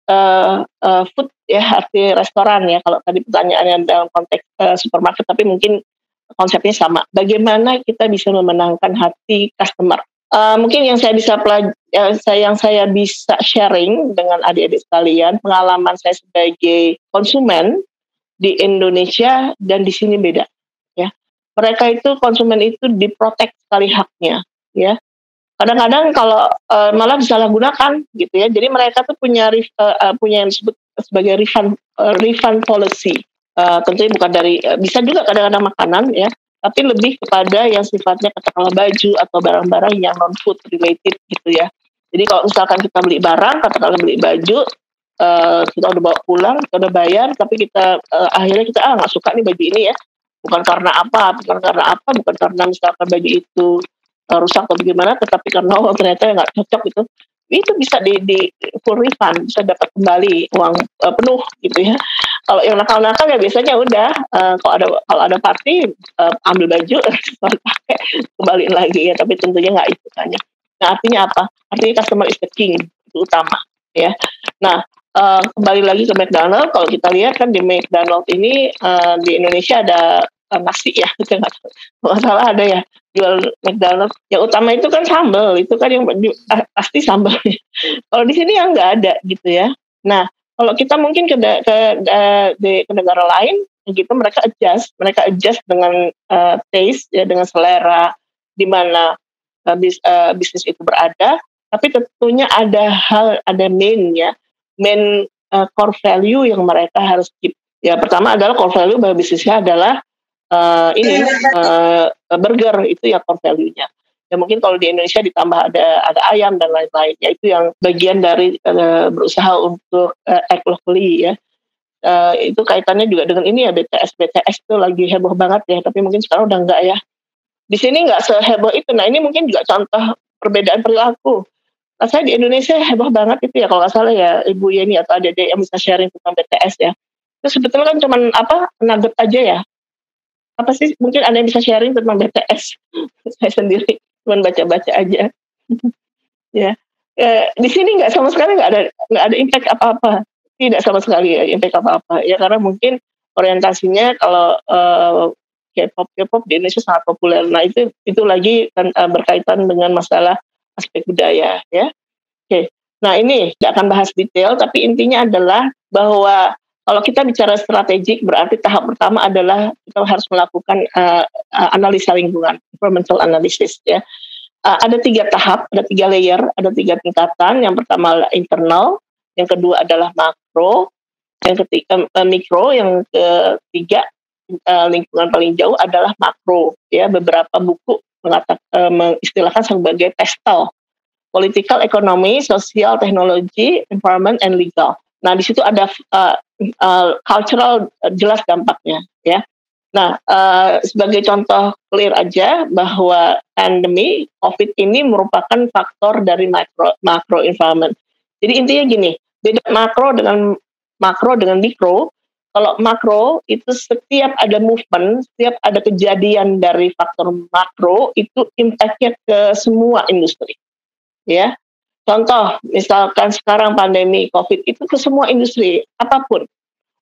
food ya, arti restoran ya. Kalau tadi pertanyaannya dalam konteks supermarket, tapi mungkin konsepnya sama. Bagaimana kita bisa memenangkan hati customer? Mungkin yang saya bisa sharing dengan adik-adik sekalian, pengalaman saya sebagai konsumen di Indonesia dan di sini beda ya. Mereka itu konsumen itu diprotek sekali haknya ya. Kadang-kadang kalau malah disalahgunakan gitu ya. Jadi mereka tuh punya yang disebut sebagai refund policy. Tentunya bukan dari bisa juga kadang-kadang makanan ya, tapi lebih kepada yang sifatnya katakanlah baju atau barang-barang yang non food related gitu ya. Jadi kalau misalkan kita beli barang, katakanlah beli baju, kita udah bawa pulang, kita udah bayar, tapi kita akhirnya kita nggak suka nih baju ini ya, bukan karena bukan karena misalkan baju itu rusak atau bagaimana, tetapi karena ternyata nggak cocok itu bisa di full refund, bisa dapat kembali uang penuh gitu ya. Kalau yang nakal-nakal ya biasanya udah kalau ada party ambil baju pakai kembaliin lagi ya, tapi tentunya nggak itu kan ya. Nah artinya apa? Artinya customer is the king, itu utama ya. Nah kembali lagi ke McDonald's, kalau kita lihat kan di McDonald's ini di Indonesia ada nasi ya, kita nggak salah ada ya jual McDonald's. Yang utama itu kan sambal, itu kan yang pasti sambal. Kalau di sini yang nggak ada gitu ya. Nah kalau kita mungkin ke negara lain gitu, mereka adjust dengan taste ya, dengan selera di mana bisnis itu berada. Tapi tentunya ada main core value yang mereka harus keep. Ya pertama adalah core value bahwa bisnisnya adalah burger, itu ya core value-nya. Ya mungkin kalau di Indonesia ditambah ada ayam dan lain-lain, ya itu yang bagian dari berusaha untuk act locally ya. Itu kaitannya juga dengan ini ya, BTS itu lagi heboh banget ya, tapi mungkin sekarang udah enggak ya. Di sini nggak seheboh itu. Nah ini mungkin juga contoh perbedaan perilaku. Nah, saya di Indonesia heboh banget itu ya, kalau nggak salah ya Ibu Yeni atau adik-adik yang bisa sharing tentang BTS ya. Itu sebetulnya kan cuman nugget aja ya. Apa sih, mungkin ada yang bisa sharing tentang BTS? Saya sendiri cuma baca-baca aja. Ya, di sini sama sekali nggak ada impact apa-apa, tidak sama sekali ya impact apa-apa. Ya karena mungkin orientasinya kalau K-pop di Indonesia sangat populer. Nah itu lagi berkaitan dengan masalah aspek budaya ya. Oke. Nah, ini nggak akan bahas detail, tapi intinya adalah bahwa kalau kita bicara strategik, berarti tahap pertama adalah kita harus melakukan analisa lingkungan, environmental analysis ya. Ada 3 tahap, ada 3 layer, ada 3 tingkatan. Yang pertama adalah internal, yang kedua adalah makro, yang ketiga mikro, yang ketiga lingkungan paling jauh adalah makro ya. Beberapa buku mengistilahkan sebagai PESTEL, political, economy, sosial, teknologi, environment, and legal. Nah, di situ ada cultural, jelas dampaknya ya. Nah, sebagai contoh clear aja bahwa pandemi COVID ini merupakan faktor dari macro environment. Jadi intinya gini, beda makro dengan mikro. Kalau makro itu setiap ada movement, setiap ada kejadian dari faktor makro itu impact-nya ke semua industri. Ya, contoh misalkan sekarang pandemi COVID itu ke semua industri apapun.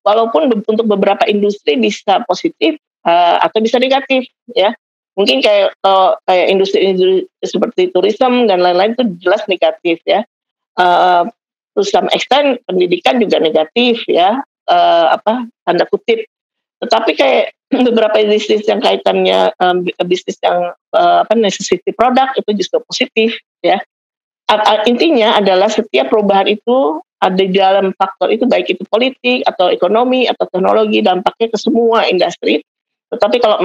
Walaupun untuk beberapa industri bisa positif atau bisa negatif, ya. Mungkin kayak industri seperti tourism dan lain-lain itu jelas negatif ya. To some extent pendidikan juga negatif ya, tanda kutip. Tetapi kayak beberapa bisnis yang kaitannya bisnis yang necessity product itu justru positif ya. Intinya adalah setiap perubahan itu ada di dalam faktor itu, baik itu politik atau ekonomi atau teknologi, dampaknya ke semua industri. Tetapi kalau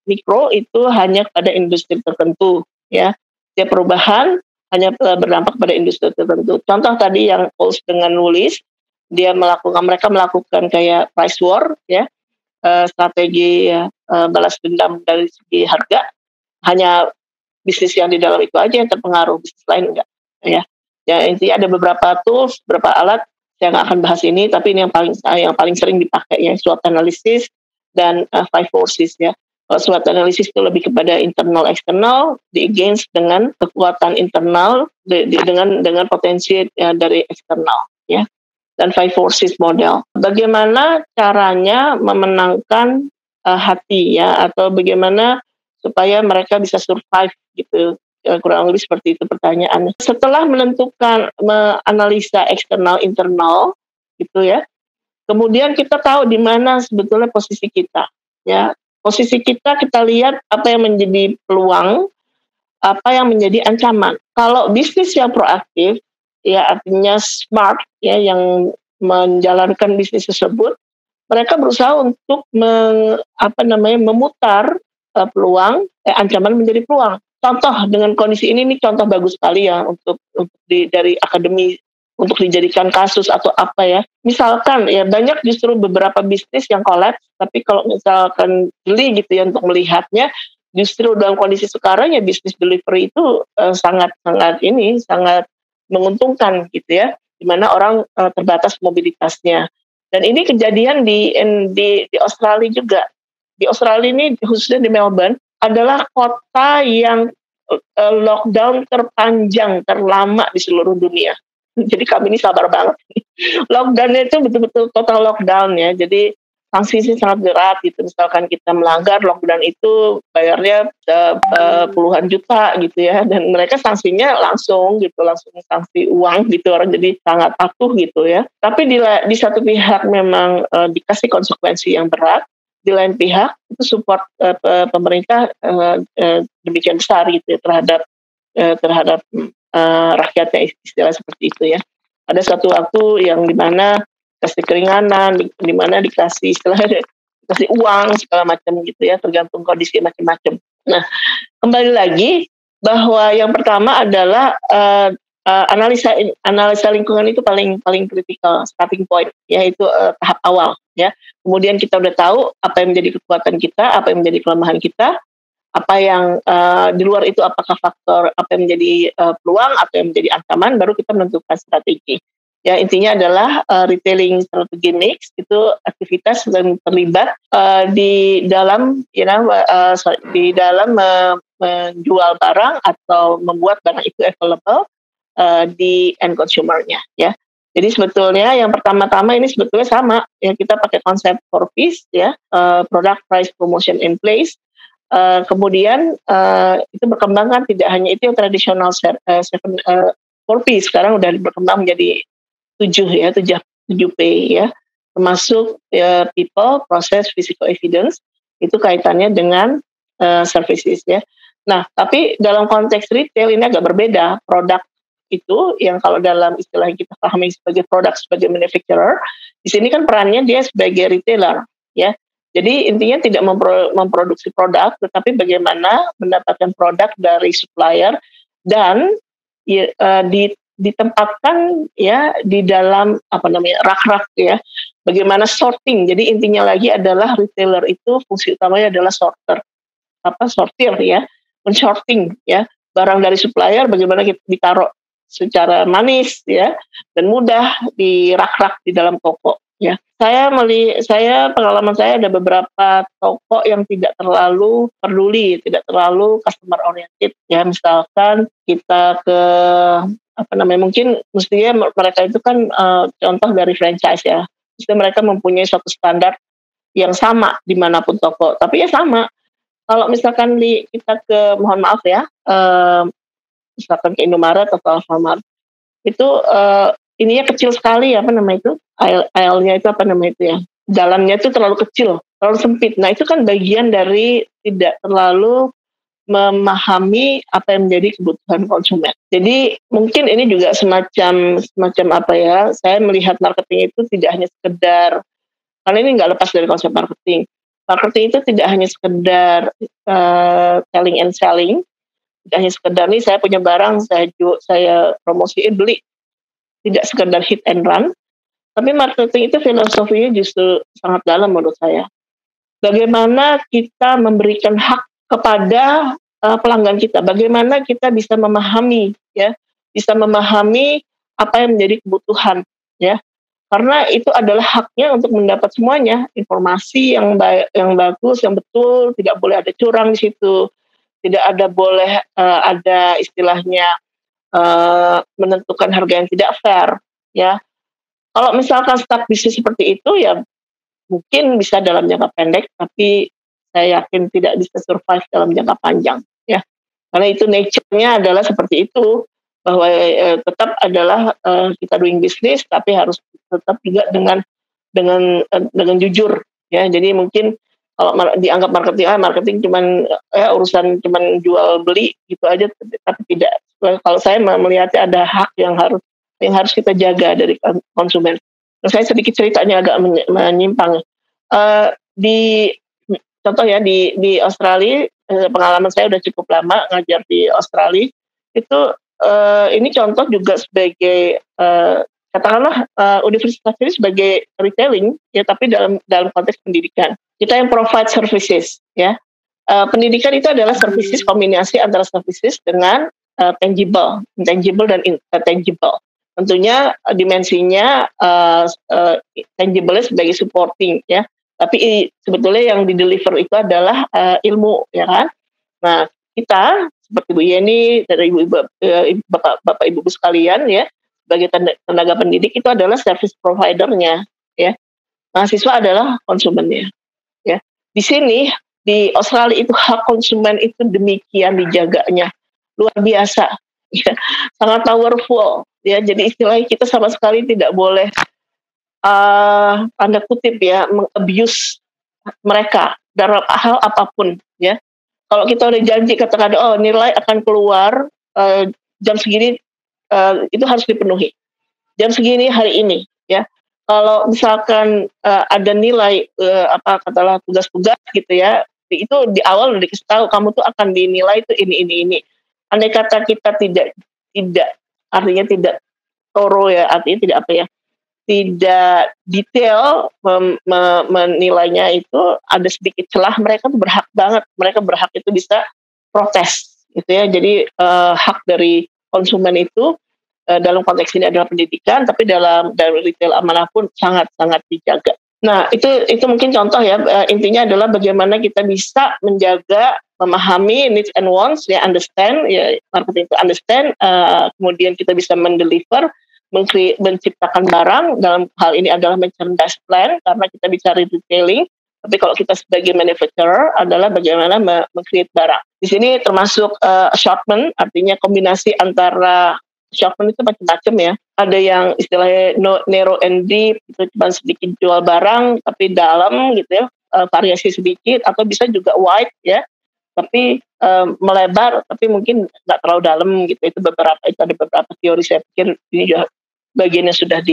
mikro itu hanya pada industri tertentu ya. Setiap perubahan hanya berdampak pada industri tertentu. Contoh tadi yang Pulse dengan Woolies, mereka melakukan kayak price war ya, strategi balas dendam dari segi harga. Hanya bisnis yang di dalam itu aja yang terpengaruh, bisnis lain enggak ya. Ya intinya ada beberapa tools, beberapa alat, saya nggak akan bahas ini, tapi ini yang paling sering dipakai ya, SWOT analysis dan 5 forces ya. Kalau SWOT analysis itu lebih kepada internal eksternal, di against dengan kekuatan internal dengan potensi dari eksternal ya. Dan 5 forces model. Bagaimana caranya memenangkan hati ya, atau bagaimana supaya mereka bisa survive gitu, kurang lebih seperti itu pertanyaannya. Setelah menganalisa eksternal internal gitu ya, kemudian kita tahu di mana sebetulnya posisi kita ya. Posisi kita lihat apa yang menjadi peluang, apa yang menjadi ancaman. Kalau bisnis yang proaktif ya, artinya smart ya, yang menjalankan bisnis tersebut, mereka berusaha untuk memutar peluang, ancaman menjadi peluang. Contoh dengan kondisi ini contoh bagus sekali ya untuk dari akademi untuk dijadikan kasus atau apa ya. Misalkan ya banyak justru beberapa bisnis yang kolaps, tapi kalau misalkan jeli gitu ya untuk melihatnya, justru dalam kondisi sekarang ya bisnis delivery itu sangat menguntungkan gitu ya, di mana orang terbatas mobilitasnya. Dan ini kejadian di Australia juga. Di Australia ini khususnya di Melbourne adalah kota yang lockdown terlama di seluruh dunia. Jadi kami ini sabar banget. Lockdownnya itu betul-betul total lockdown ya. Jadi sanksinya sangat berat gitu. Misalkan kita melanggar lockdown itu bayarnya puluhan juta gitu ya. Dan mereka sanksinya langsung sanksi uang gitu. Orang jadi sangat patuh gitu ya. Tapi di satu pihak memang dikasih konsekuensi yang berat. Di lain pihak itu support pemerintah demikian besar gitu ya, terhadap rakyatnya, istilah seperti itu ya. Ada satu waktu yang dimana kasih keringanan, dimana dikasih uang segala macam gitu ya, tergantung kondisi macam-macam. Nah, kembali lagi bahwa yang pertama adalah analisa lingkungan itu paling kritikal, starting point, yaitu tahap awal ya. Kemudian kita udah tahu apa yang menjadi kekuatan kita, apa yang menjadi kelemahan kita, apa yang di luar itu apakah faktor apa yang menjadi peluang atau yang menjadi ancaman, baru kita menentukan strategi. Ya intinya adalah retailing strategi mix itu aktivitas yang terlibat di dalam menjual barang atau membuat barang itu available di end consumer-nya ya. Jadi sebetulnya yang pertama-tama ini sebetulnya sama ya, kita pakai konsep 4Ps ya, product, price, promotion, and place. Kemudian itu berkembang kan tidak hanya itu yang tradisional seven 4P, sekarang udah berkembang menjadi 7 ya, 7P ya. Termasuk people, process, physical evidence, itu kaitannya dengan services ya. Nah, tapi dalam konteks retail ini agak berbeda. Produk itu yang kalau dalam istilah yang kita pahami sebagai produk, sebagai manufacturer, di sini kan perannya dia sebagai retailer ya. Jadi intinya tidak memproduksi produk, tetapi bagaimana mendapatkan produk dari supplier dan ya, ditempatkan ya di dalam rak-rak ya. Bagaimana sorting. Jadi intinya lagi adalah retailer itu fungsi utamanya adalah sortir ya, mensorting ya barang dari supplier, bagaimana kita ditaruh secara manis ya dan mudah di rak-rak di dalam toko ya. Pengalaman saya ada beberapa toko yang tidak terlalu peduli, tidak terlalu customer oriented ya. Misalkan kita ke mungkin mestinya mereka itu kan contoh dari franchise ya. Mesti mereka mempunyai suatu standar yang sama dimanapun toko, tapi ya sama. Kalau misalkan kita ke, mohon maaf ya, misalkan ke Indomaret atau Alfamart, itu ininya kecil sekali itu, aisle-nya itu ya, jalannya itu terlalu kecil, terlalu sempit. Nah itu kan bagian dari tidak terlalu memahami apa yang menjadi kebutuhan konsumen. Jadi mungkin ini juga semacam saya melihat marketing itu tidak hanya sekedar, karena ini nggak lepas dari konsep marketing. Marketing itu tidak hanya sekedar selling and selling, tidak hanya sekedar nih saya punya barang, saya promosiin beli, tidak sekedar hit and run, tapi marketing itu filosofinya justru sangat dalam menurut saya. Bagaimana kita memberikan hak kepada pelanggan kita, bagaimana kita bisa memahami apa yang menjadi kebutuhan ya. Karena itu adalah haknya untuk mendapat semuanya, informasi yang bagus, yang betul, tidak boleh ada curang di situ, tidak boleh ada istilahnya menentukan harga yang tidak fair, ya. Kalau misalkan start bisnis seperti itu, ya mungkin bisa dalam jangka pendek, tapi saya yakin tidak bisa survive dalam jangka panjang, ya. Karena itu nature-nya adalah seperti itu, bahwa tetap adalah kita doing business, tapi harus tetap juga dengan jujur ya. Jadi mungkin kalau dianggap marketing cuman urusan cuman jual beli gitu aja, tapi tidak. Kalau saya melihatnya ada hak yang harus kita jaga dari konsumen. Saya sedikit ceritanya agak menyimpang. Di contoh ya di Australia, pengalaman saya udah cukup lama ngajar di Australia itu. Ini contoh juga sebagai katakanlah universitas ini sebagai retailing ya, tapi dalam konteks pendidikan kita yang provide services ya. Pendidikan itu adalah services, kombinasi antara services dengan intangible dan tangible. Tentunya dimensinya tangible sebagai supporting ya, tapi sebetulnya yang di deliver itu adalah ilmu ya kan. Nah kita seperti Bu Yeni, dari Bapak Ibu sekalian ya, sebagai tenaga pendidik itu adalah service providernya ya. Mahasiswa adalah konsumennya ya. Di sini di Australia itu hak konsumen itu demikian dijaganya, luar biasa ya, sangat powerful ya. Jadi istilahnya kita sama sekali tidak boleh tanda kutip ya mengabuse mereka dalam hal apapun ya. Kalau kita udah janji katakan nilai akan keluar jam segini, itu harus dipenuhi. Jam segini hari ini ya. Kalau misalkan ada nilai katakanlah tugas-tugas gitu ya, itu di awal udah dikasih tahu kamu tuh akan dinilai itu ini. Andai kata kita tidak artinya tidak thorough ya, artinya tidak detail menilainya, itu ada sedikit celah, mereka tuh berhak banget, mereka berhak itu bisa protes gitu ya. Jadi hak dari konsumen itu dalam konteks ini adalah pendidikan, tapi dalam retail manapun sangat dijaga. Nah itu mungkin contoh ya, intinya adalah bagaimana kita bisa menjaga, memahami needs and wants ya, understand ya, marketing itu understand, kemudian kita bisa mendeliver, menciptakan barang, dalam hal ini adalah merchandise plan karena kita bicara retailing, Tapi kalau kita sebagai manufacturer adalah bagaimana meng-create barang. Di sini termasuk assortment, artinya kombinasi antara assortment itu macam-macam ya. Ada yang istilahnya narrow and deep, itu cuma sedikit jual barang tapi dalam gitu ya, variasi sedikit, atau bisa juga wide ya, tapi melebar tapi mungkin nggak terlalu dalam gitu. Itu ada beberapa teori, saya pikir ini juga bagian yang sudah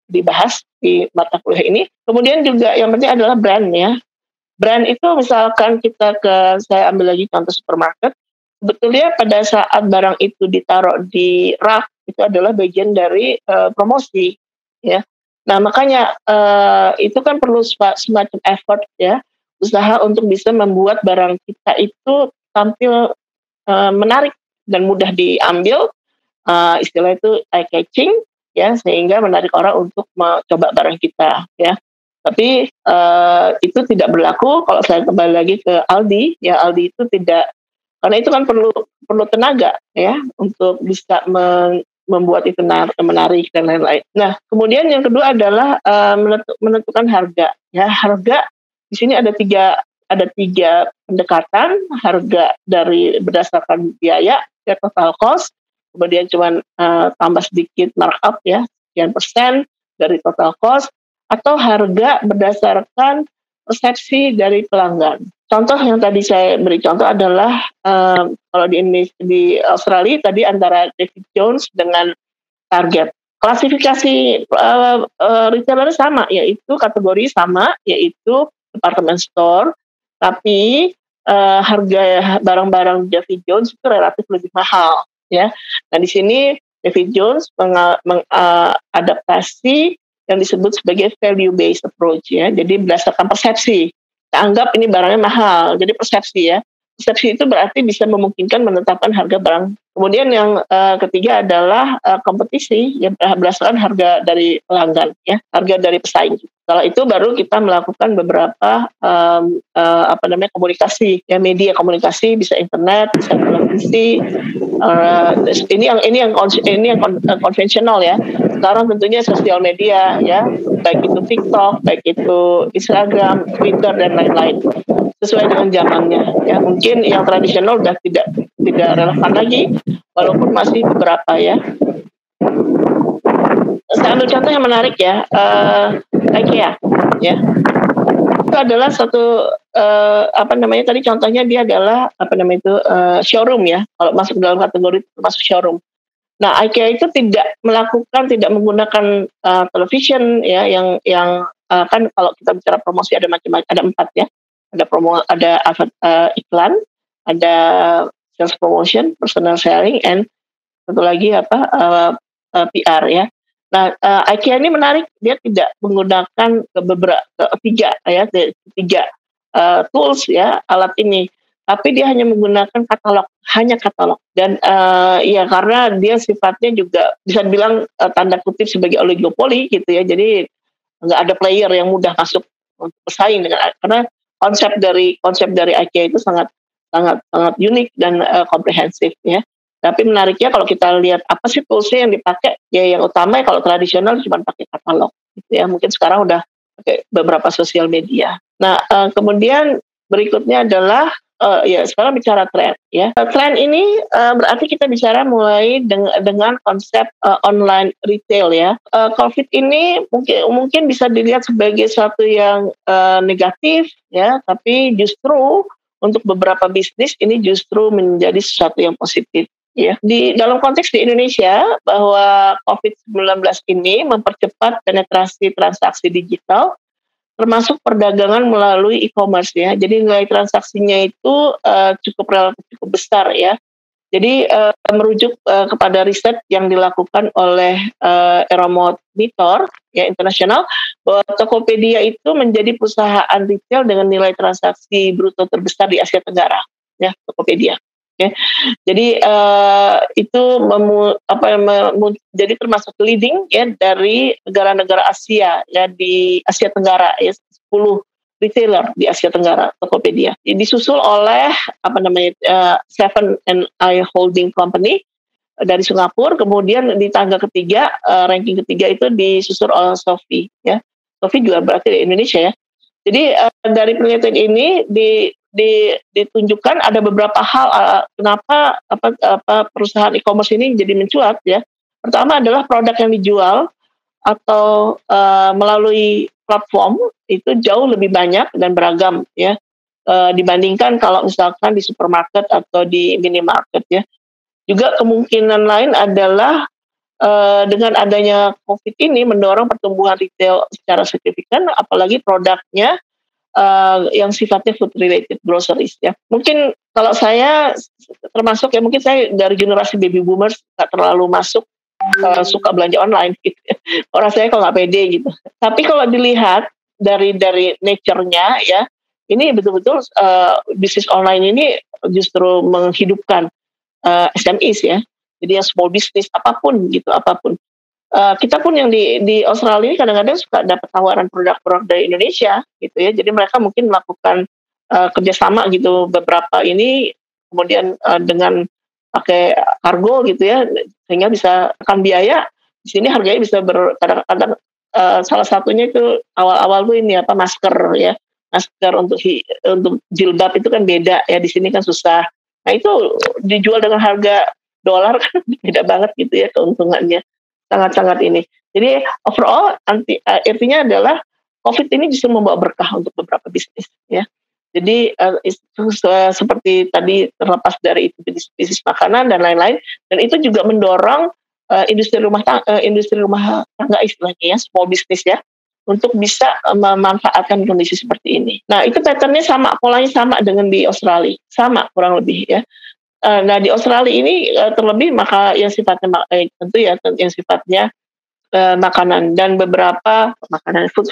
dibahas di mata kuliah ini. Kemudian juga yang penting adalah brand ya. Brand itu misalkan saya ambil lagi contoh supermarket, sebetulnya pada saat barang itu ditaruh di rak itu adalah bagian dari promosi ya. Nah makanya itu kan perlu semacam effort ya, usaha untuk bisa membuat barang kita itu tampil menarik dan mudah diambil, istilah itu eye catching ya, sehingga menarik orang untuk mencoba barang kita ya. Tapi itu tidak berlaku kalau saya kembali lagi ke Aldi ya. Aldi itu tidak, karena itu kan perlu tenaga ya untuk bisa membuat itu menarik dan lain-lain. Nah kemudian yang kedua adalah menentukan harga ya. Harga di sini ada tiga pendekatan. Harga dari berdasarkan biaya ya, total cost, kemudian cuma tambah sedikit markup ya, sekian persen dari total cost, atau harga berdasarkan persepsi dari pelanggan. Contoh yang tadi saya beri contoh adalah kalau di Australia tadi antara David Jones dengan Target. Klasifikasi retailer sama, yaitu kategori sama, yaitu department store, tapi harga barang-barang David Jones itu relatif lebih mahal ya. Nah di sini David Jones mengadaptasi yang disebut sebagai value based approach ya. Jadi berdasarkan persepsi. Kita anggap ini barangnya mahal, jadi persepsi ya. Persepsi itu berarti bisa memungkinkan menetapkan harga barang. Kemudian yang ketiga adalah kompetisi yang berdasarkan harga dari pelanggan ya, harga dari pesaing. Setelah itu baru kita melakukan beberapa komunikasi ya, media komunikasi, bisa internet, bisa televisi. Ini yang konvensional ya. Sekarang tentunya sosial media ya, baik itu TikTok, baik itu Instagram, Twitter dan lain-lain, sesuai dengan zamannya ya. Mungkin yang tradisional sudah tidak relevan lagi, walaupun masih beberapa ya. Saya ambil contoh yang menarik ya, IKEA ya. Itu adalah satu tadi contohnya dia adalah showroom ya. Kalau masuk dalam kategori masuk showroom. Nah, IKEA itu tidak menggunakan television ya, yang kan kalau kita bicara promosi ada macam-macam, ada 4 ya. Ada iklan, ada sales promotion, personal selling, and satu lagi PR ya. Nah, IKEA ini menarik, dia tidak menggunakan tiga tools ya, alat ini, tapi dia hanya menggunakan katalog dan ya karena dia sifatnya juga bisa dibilang tanda kutip sebagai oligopoli gitu ya. Jadi nggak ada player yang mudah masuk untuk bersaing karena konsep dari IKEA itu sangat unik dan komprehensif ya. Tapi menariknya kalau kita lihat apa sih toolsnya yang dipakai, ya yang utama ya kalau tradisional cuma pakai katalog gitu ya. Mungkin sekarang udah pakai beberapa sosial media. Nah kemudian berikutnya adalah sekarang bicara tren ya. Tren ini berarti kita bicara mulai dengan konsep online retail ya. COVID ini mungkin bisa dilihat sebagai suatu yang negatif ya, tapi justru untuk beberapa bisnis ini justru menjadi sesuatu yang positif ya. Di dalam konteks di Indonesia, bahwa COVID-19 ini mempercepat penetrasi transaksi digital termasuk perdagangan melalui e-commerce ya. Jadi nilai transaksinya itu cukup besar ya. Jadi merujuk kepada riset yang dilakukan oleh Euromonitor ya internasional, bahwa Tokopedia itu menjadi perusahaan retail dengan nilai transaksi bruto terbesar di Asia Tenggara ya, Tokopedia. Okay. Jadi itu jadi termasuk leading ya dari negara-negara Asia ya, di Asia Tenggara ya, 10 retailer di Asia Tenggara Tokopedia. Disusul oleh Seven & I Holding Company dari Singapura. Kemudian di tangga ketiga, ranking ketiga itu disusul oleh Shopee ya. Shopee juga berarti di Indonesia ya. Jadi dari penelitian ini ditunjukkan ada beberapa hal kenapa perusahaan e-commerce ini jadi mencuat ya. Pertama adalah produk yang dijual atau melalui platform itu jauh lebih banyak dan beragam ya, dibandingkan kalau misalkan di supermarket atau di minimarket ya. Juga kemungkinan lain adalah dengan adanya COVID ini mendorong pertumbuhan retail secara signifikan, apalagi produknya yang sifatnya food related groceries ya. Mungkin kalau saya termasuk ya, mungkin saya dari generasi baby boomers nggak terlalu masuk suka belanja online gitu. Orang saya kalau nggak pede gitu. Tapi kalau dilihat dari nature-nya ya, ini betul-betul bisnis online ini justru menghidupkan SMEs ya. Jadi yang small business apapun gitu, apapun. Kita pun yang di Australia ini kadang-kadang suka dapat tawaran produk-produk dari Indonesia gitu ya. Jadi mereka mungkin melakukan kerjasama gitu beberapa ini, kemudian dengan pakai kargo gitu ya, sehingga bisa tekan biaya. Di sini harganya bisa kadang-kadang salah satunya itu awal-awal tuh ini apa, masker ya, masker untuk jilbab itu kan beda ya, di sini kan susah. Nah itu dijual dengan harga dolar kan beda banget gitu ya keuntungannya, sangat-sangat ini. Jadi overall artinya adalah COVID ini justru membawa berkah untuk beberapa bisnis ya. Jadi seperti tadi, terlepas dari itu bisnis makanan dan lain-lain, dan itu juga mendorong industri rumah tangga istilahnya ya, small business ya, untuk bisa memanfaatkan kondisi seperti ini. Nah itu patternnya sama, polanya sama dengan di Australia, sama kurang lebih ya. Nah di Australia ini terlebih maka yang sifatnya tentu ya yang sifatnya makanan dan beberapa makanan food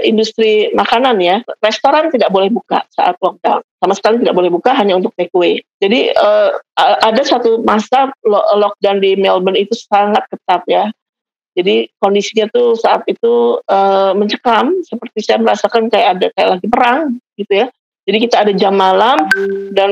industri makanan ya, restoran tidak boleh buka saat lockdown, sama sekali tidak boleh buka, hanya untuk take away. Jadi ada satu masa lockdown di Melbourne itu sangat ketat ya. Jadi kondisinya tuh saat itu mencekam, seperti saya merasakan kayak lagi perang gitu ya. Jadi kita ada jam malam, dan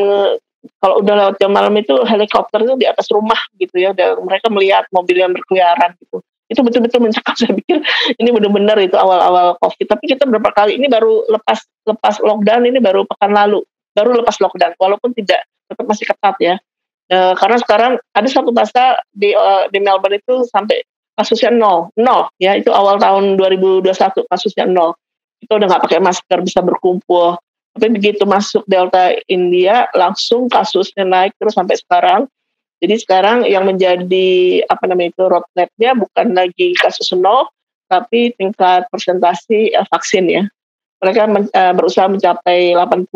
kalau udah lewat jam malam itu helikopter itu di atas rumah gitu ya, dan mereka melihat mobil yang berkeliaran gitu. Itu betul-betul mencekam. Saya pikir ini benar-benar itu awal-awal COVID. Tapi kita berapa kali ini baru lepas lockdown, ini baru pekan lalu baru lepas lockdown, walaupun tetap masih ketat ya. Karena sekarang ada satu masa di Melbourne itu sampai kasusnya nol ya, itu awal tahun 2021 kasusnya nol. Kita udah nggak pakai masker, bisa berkumpul. Tapi begitu masuk Delta India, langsung kasusnya naik terus sampai sekarang. Jadi sekarang yang menjadi roadmap-nya bukan lagi kasus nol, tapi tingkat presentasi vaksin ya. Mereka berusaha mencapai 80.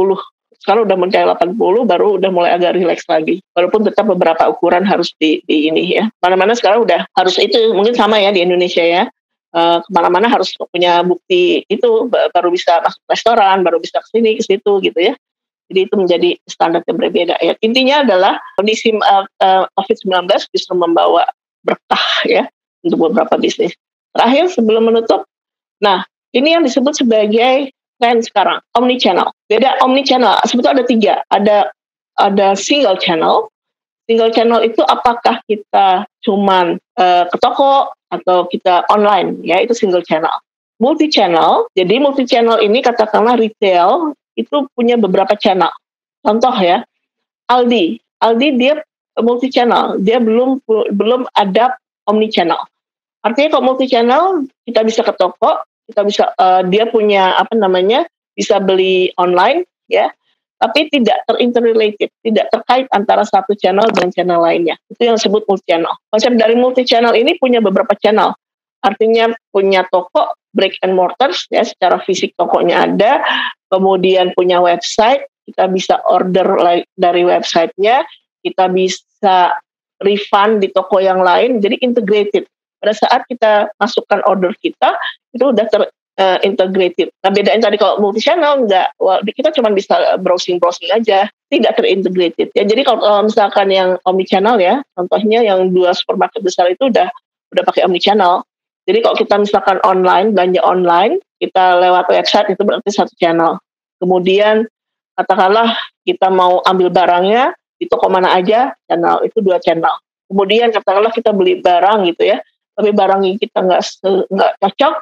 Sekarang udah mencapai 80, baru udah mulai agak rileks lagi. Walaupun tetap beberapa ukuran harus di ini ya. Mana-mana sekarang udah harus itu, mungkin sama ya di Indonesia ya. Kemana-mana harus punya bukti itu, baru bisa masuk restoran, baru bisa kesini ke situ gitu ya. Jadi itu menjadi standar yang berbeda ya. Intinya adalah kondisi COVID-19 justru membawa berkah ya untuk beberapa bisnis. Terakhir sebelum menutup, nah ini yang disebut sebagai tren sekarang, omni-channel. Beda omni-channel, sebetulnya ada 3, ada single channel. Single channel itu apakah kita cuman ke toko atau kita online ya, itu single channel. Multi channel, jadi multi channel ini katakanlah retail itu punya beberapa channel. Contoh ya, Aldi dia multi channel, dia belum ada omni channel. Artinya kalau multi channel, kita bisa ke toko, kita bisa dia punya bisa beli online ya, tapi tidak terinterrelated, tidak terkait antara satu channel dengan channel lainnya. Itu yang disebut multi channel. Konsep dari multi channel ini punya beberapa channel. Artinya punya toko brick and mortar ya, secara fisik tokonya ada, kemudian punya website, kita bisa order dari websitenya, kita bisa refund di toko yang lain, jadi integrated. Pada saat kita masukkan order kita, itu udah integrated. Nah bedain tadi kalau multi channel enggak, kita cuma bisa browsing aja, tidak terintegrated. Ya jadi kalau misalkan yang omni channel ya, contohnya yang 2 supermarket besar itu udah pakai omni channel. Jadi kalau kita misalkan online, belanja online, kita lewat website itu berarti satu channel. Kemudian katakanlah kita mau ambil barangnya di toko mana aja, channel itu 2 channel. Kemudian katakanlah kita beli barang gitu ya, tapi barang yang kita nggak cocok,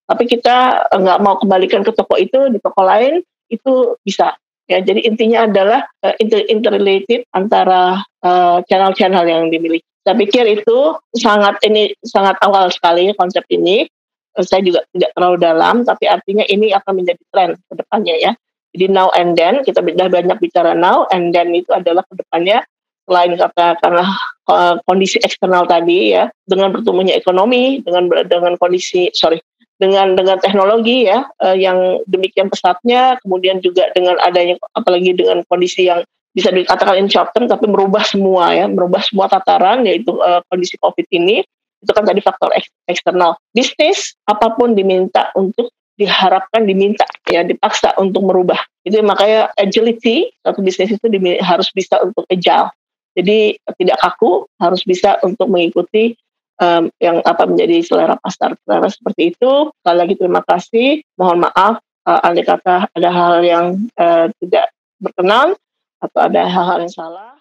tapi kita nggak mau kembalikan ke toko itu, di toko lain itu bisa. Ya, jadi intinya adalah interrelated antara channel-channel yang dimiliki. Saya pikir itu sangat awal sekali konsep ini. Saya juga tidak terlalu dalam, tapi artinya ini akan menjadi tren ke depannya ya. Jadi now and then, kita sudah banyak bicara now and then itu adalah ke depannya, selain karena kondisi eksternal tadi ya, dengan bertumbuhnya ekonomi, dengan teknologi ya, yang demikian pesatnya, kemudian juga dengan adanya, apalagi dengan kondisi yang bisa dikatakan in short term, tapi merubah semua tataran, yaitu kondisi COVID ini. Itu kan tadi faktor eksternal. Bisnis apapun diminta ya, dipaksa untuk merubah. Itu makanya agility, satu bisnis itu harus bisa untuk agile. Jadi tidak kaku, harus bisa untuk mengikuti yang menjadi selera pasar. Selera seperti itu. Sekali lagi terima kasih. Mohon maaf andai kata ada hal yang tidak berkenan atau ada hal-hal yang salah.